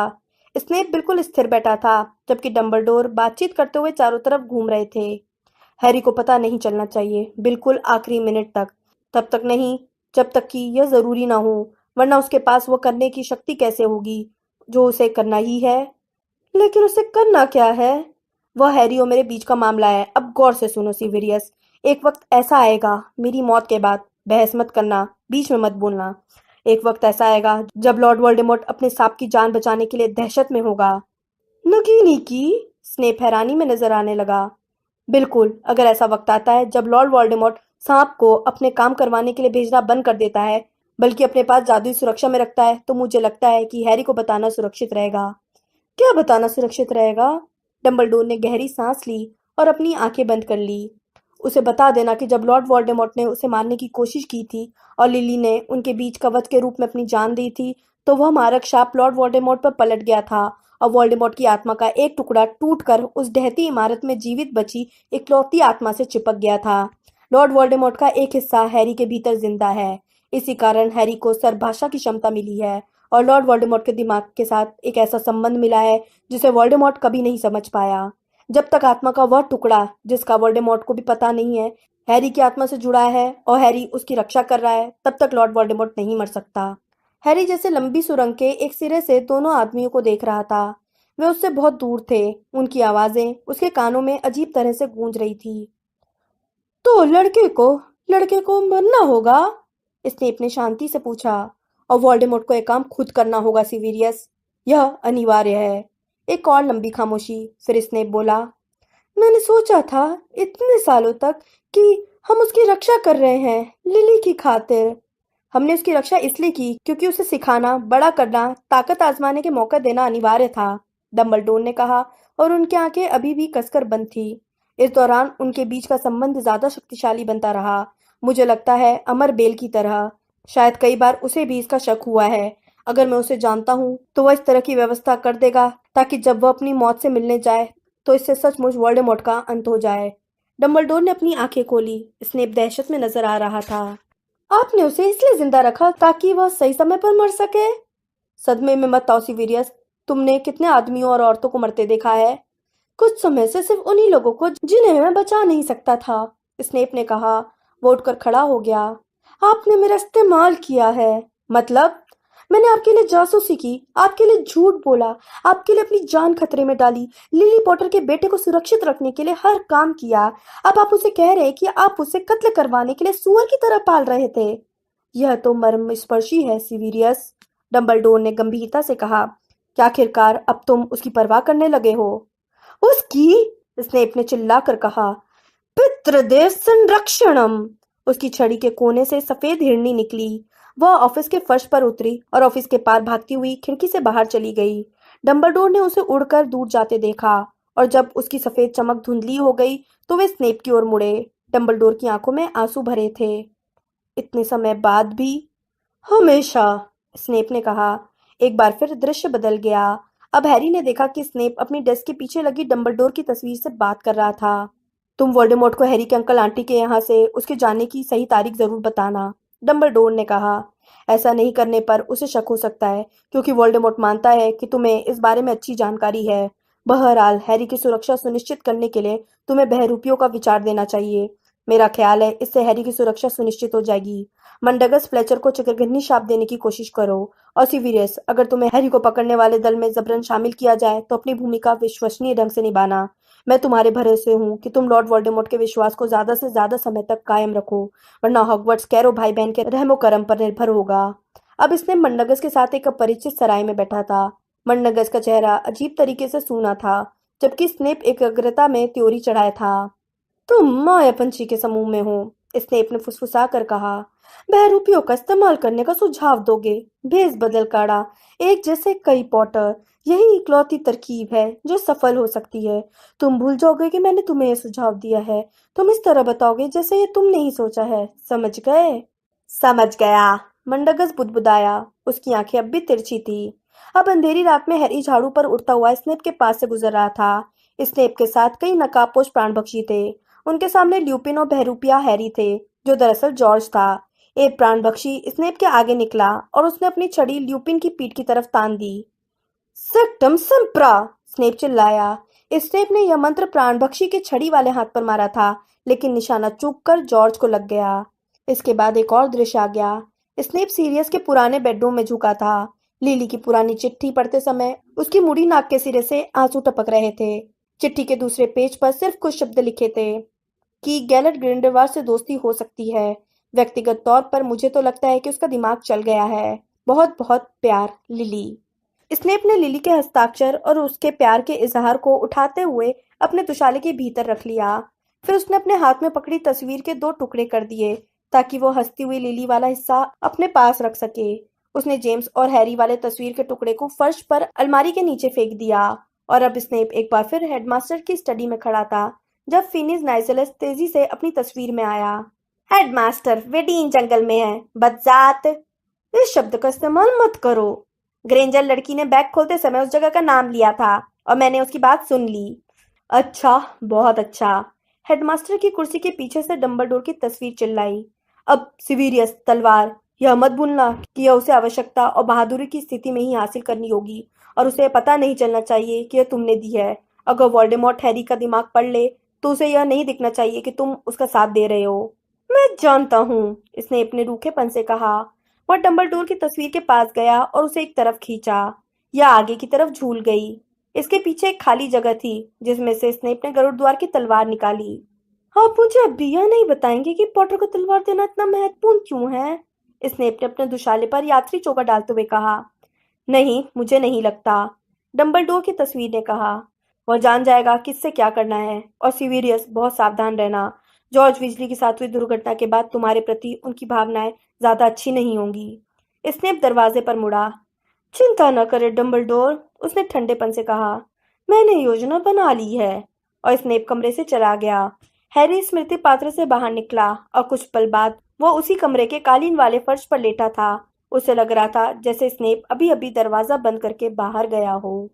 स्नेप बिल्कुल स्थिर बैठा था, जबकि डंबलडोर बातचीत करते हुए चारों तरफ घूम रहे थे। हैरी को पता नहीं चलना चाहिए, बिल्कुल आखिरी मिनट तक। तब तक नहीं जब तक कि यह जरूरी ना हो, वरना उसके पास वो करने की शक्ति कैसे होगी जो उसे करना ही है। लेकिन उसे करना क्या है? वह हैरी और मेरे बीच का मामला है। अब गौर से सुनो सीवियस, एक वक्त ऐसा आएगा मेरी मौत के बाद, बहस मत करना, बीच में मत बोलना। एक वक्त ऐसा आएगा जब लॉर्ड वोल्डेमॉर्ट अपने सांप की जान बचाने के लिए दहशत में होगा। नगीनी की? स्नेप हैरानी में नजर आने लगा। बिल्कुल, अगर ऐसा वक्त आता है जब लॉर्ड वोल्डेमॉर्ट सांप को अपने काम करवाने के लिए भेजना बंद कर देता है, बल्कि अपने पास जादुई सुरक्षा में रखता है, तो मुझे लगता है कि हैरी को बताना सुरक्षित रहेगा। क्या बताना सुरक्षित रहेगा? डंबलडोर ने गहरी सांस ली और अपनी आंखें बंद कर ली। उसे बता देना कि जब लॉर्ड वोल्डेमॉर्ट ने उसे मारने की कोशिश की थी और लिली ने उनके बीच कवच के रूप में अपनी जान दी थी, तो वह मारक शाप लॉर्ड वोल्डेमॉर्ट पर पलट गया था और वोल्डेमॉर्ट की आत्मा का एक टुकड़ा टूटकर उस ढहती इमारत में जीवित बची इकलौती आत्मा से चिपक गया था। लॉर्ड वोल्डेमॉर्ट का एक हिस्सा हैरी के भीतर जिंदा है। इसी कारण हैरी को सर्वभाषा की क्षमता मिली है और लॉर्ड वोल्डेमॉर्ट के दिमाग के साथ एक ऐसा संबंध मिला है जिसे वोल्डेमॉर्ट कभी नहीं समझ पाया। जब तक आत्मा का वह टुकड़ा, जिसका वोल्डेमॉर्ट को भी पता नहीं है, हैरी की आत्मा से जुड़ा है और हैरी उसकी रक्षा कर रहा है, तब तक लॉर्ड वोल्डेमॉर्ट नहीं मर सकता। हैरी जैसे लंबी सुरंग के एक सिरे से दोनों आदमियों को देख रहा था। वे उससे बहुत दूर थे। उनकी आवाजें उसके कानों में अजीब तरह से गूंज रही थी। तो लड़के को मरना होगा? स्नेप ने शांति से पूछा। और वोल्डेमॉर्ट को एक काम खुद करना होगा सीवियस, यह अनिवार्य है। एक और लंबी खामोशी, फिर स्नेप बोला, मैंने सोचा था इतने सालों तक कि हम उसकी रक्षा कर रहे हैं, लिली की खातिर। हमने उसकी रक्षा इसलिए की क्योंकि उसे सिखाना, बड़ा करना, ताकत आजमाने के मौका देना अनिवार्य था, डंबलडोर ने कहा, और उनकी आंखें अभी भी कसकर बंद थी। इस दौरान उनके बीच का संबंध ज्यादा शक्तिशाली बनता रहा, मुझे लगता है अमर बेल की तरह। शायद कई बार उसे भी इसका शक हुआ है। अगर मैं उसे जानता हूँ तो वह इस तरह की व्यवस्था कर देगा ताकि जब वह अपनी मौत से मिलने जाए तो इससे सचमुच वोल्डेमॉर्ट का अंत हो जाए। डंबलडोर ने अपनी आंखें खोली। स्नेप दहशत में नजर आ रहा था। आपने उसे इसलिए जिंदा रखा ताकि वह सही समय पर मर सके? सदमे में मत आओ सीवियस, तुमने कितने आदमियों और औरतों को मरते देखा है। कुछ समय से सिर्फ उन्हीं लोगों को जिन्हें मैं बचा नहीं सकता था, स्नेप ने कहा। वो उठकर खड़ा हो गया। आपने मेरा इस्तेमाल किया है। मतलब? मैंने आपके लिए जासूसी की, आपके लिए झूठ बोला, आपके लिए अपनी जान खतरे में डाली, लिली पॉटर के बेटे को सुरक्षित रखने के लिए हर काम किया। अब आप उसे कह रहे हैं कि आप उसे कत्ल करवाने के लिए सुअर की तरह पाल रहे थे। यह तो मर्मस्पर्शी है, सीवियरियस, डंबलडोर ने गंभीरता से कहा। क्या आखिरकार अब तुम उसकी परवाह करने लगे हो? उसकी? स्नेप ने चिल्लाकर कहा। पितृदेव संरक्षणम। उसकी छड़ी के कोने से सफेद हिरनी निकली। वह ऑफिस के फर्श पर उतरी और ऑफिस के पार भागती हुई खिड़की से बाहर चली गई। डंबलडोर ने उसे उड़कर दूर जाते देखा और जब उसकी सफेद चमक धुंधली हो गई तो वे स्नेप की ओर मुड़े। डंबलडोर की आंखों में आंसू भरे थे। इतने समय बाद भी? हमेशा, स्नेप ने कहा। एक बार फिर दृश्य बदल गया। अब हैरी ने देखा कि स्नेप अपनी डेस्क के पीछे लगी डंबलडोर की तस्वीर से बात कर रहा था। तुम वोल्डेमॉर्ट को हैरी के अंकल आंटी के यहाँ से उसके जाने की सही तारीख जरूर बताना, डंबलडोर ने कहा। ऐसा नहीं करने पर उसे शक हो सकता है, क्योंकि वोल्डेमॉर्ट मानता है कि तुम्हें इस बारे में अच्छी जानकारी है। बहरहाल हैरी की सुरक्षा सुनिश्चित करने के लिए तुम्हें बहरूपियों का विचार देना चाहिए। मेरा ख्याल है इससे हैरी की सुरक्षा सुनिश्चित हो जाएगी। मंडगस फ्लेचर को चक्रघनी शाप देने की कोशिश करो। और सीवियरियस, अगर तुम्हें हैरी को पकड़ने वाले दल में जबरन शामिल किया जाए तो अपनी भूमिका विश्वसनीय ढंग से निभाना। मैं तुम्हारे भरोसे हूँ कि तुम लॉर्ड वोल्डेमॉर्ट के विश्वास को ज्यादा से ज्यादा समय तक कायम रखो, वरना हॉगवर्ट्स कैरो भाई बहन के रहमो करम पर निर्भर होगा। अब इसने मंडगस के साथ एक अपरिचित सराय में बैठा था। मंडगस का चेहरा अजीब तरीके से सूना था, जबकि स्नेप एकाग्रता में त्योरी चढ़ाया था। तुम माया पंछी के समूह में हो, स्नेप ने फुसफुसा कर कहा। बहरूपियों का इस्तेमाल करने का सुझाव दोगे? भेस बदल काढ़ा, एक जैसे कई पॉटर। यही इकलौती तरकीब है जो सफल हो सकती है। तुम भूल जाओगे कि मैंने तुम्हें यह सुझाव दिया है। तुम इस तरह बताओगे जैसे ये तुमने ही सोचा है। समझ गए? समझ गया, मंडगस बुदबुदाया। उसकी आंखें अब भी तिरछी थी। अब अंधेरी रात में हैरी झाड़ू पर उड़ता हुआ स्नेप के पास से गुजर रहा था। स्नेप के साथ कई नकाबपोश प्राणभक्षी थे। उनके सामने ल्यूपिन और बहरूपिया हैरी थे, जो दरअसल जॉर्ज था। एक प्राणभक्षी स्नेप के आगे निकला और उसने अपनी छड़ी ल्यूपिन की पीठ की तरफ तान दी। सेक्टम सेम्प्रा, स्नेप चिल्लाया। स्नेप ने यह मंत्र प्राणभक्षी के छड़ी वाले हाथ पर मारा था, लेकिन निशाना चूककर जॉर्ज को लग गया। इसके बाद एक और दृश्य आ गया। स्नेप सीरियस के पुराने बेडरूम में झुका था। लिली की पुरानी चिट्ठी पढ़ते समय उसकी मुड़ी नाक के सिरे से आंसू टपक रहे थे। चिट्ठी के दूसरे पेज पर सिर्फ कुछ शब्द लिखे थे कि गैलेट ग्रिंडेलवाल्ड से दोस्ती हो सकती है। व्यक्तिगत तौर पर मुझे तो लगता है कि उसका दिमाग चल गया है। बहुत बहुत प्यार, लिली। स्नेप ने लिली के हस्ताक्षर और उसके प्यार के इजहार को उठाते हुए अपने दुशाले के भीतर रख लिया। फिर उसने अपने हाथ में पकड़ी तस्वीर के दो टुकड़े कर दिए, ताकि वो हंसती हुई लिली वाला हिस्सा अपने पास रख सके। उसने जेम्स और हैरी वाले तस्वीर के टुकड़े को फर्श पर अलमारी के नीचे फेंक दिया। और अब स्नेप एक बार फिर हेडमास्टर की स्टडी में खड़ा था, जब फिनिस नाइजेलस तेजी से अपनी तस्वीर में आया। हेडमास्टर, वे डीन जंगल में है, बदजात। इस शब्द का इस्तेमाल मत करो। ग्रेंजर लड़की ने बैग खोलते समय उस जगह का नाम लिया था और मैंने उसकी बात सुन ली। अच्छा, बहुत अच्छा। हेडमास्टर की कुर्सी के पीछे से डंबलडोर की तस्वीर चिल्लाई। अब सीवियरियस, तलवार। यह मत भूलना कि यह उसे आवश्यकता और बहादुरी की स्थिति में ही हासिल करनी होगी, और उसे पता नहीं चलना चाहिए कि यह तुमने दी है। अगर वोल्डेमॉर्ट हैरी का दिमाग पढ़ ले तो उसे यह नहीं दिखना चाहिए कि तुम उसका साथ दे रहे हो। मैं जानता हूँ, इसने अपने रूखेपन से कहा। वह डंबलडोर की तस्वीर के पास गया और उसे एक तरफ खींचा। यह आगे की तरफ झूल गई। इसके पीछे एक खाली जगह थी, जिसमें से स्नेप ने गरुड़द्वार की तलवार निकाली। आप मुझे अब भी यह नहीं बताएंगे कि पॉटर को तलवार देना इतना महत्वपूर्ण क्यों है? स्नेप ने अपने दुशाले पर यात्री चौका डालते हुए कहा। नहीं, मुझे नहीं लगता, डंबलडोर की तस्वीर ने कहा। वह जान जाएगा किससे क्या करना है। और सीवियरियस, बहुत सावधान रहना। जॉर्ज वीजली के साथ हुई दुर्घटना के बाद तुम्हारे प्रति उनकी भावनाएं ज्यादा अच्छी नहीं होंगी। स्नेप दरवाजे पर मुड़ा। चिंता न करे डंबलडोर, उसने ठंडेपन से कहा। मैंने योजना बना ली है। और स्नेप कमरे से चला गया। हैरी स्मृति पात्र से बाहर निकला और कुछ पल बाद वो उसी कमरे के कालीन वाले फर्श पर लेटा था। उसे लग रहा था जैसे स्नेप अभी अभी दरवाजा बंद करके बाहर गया हो।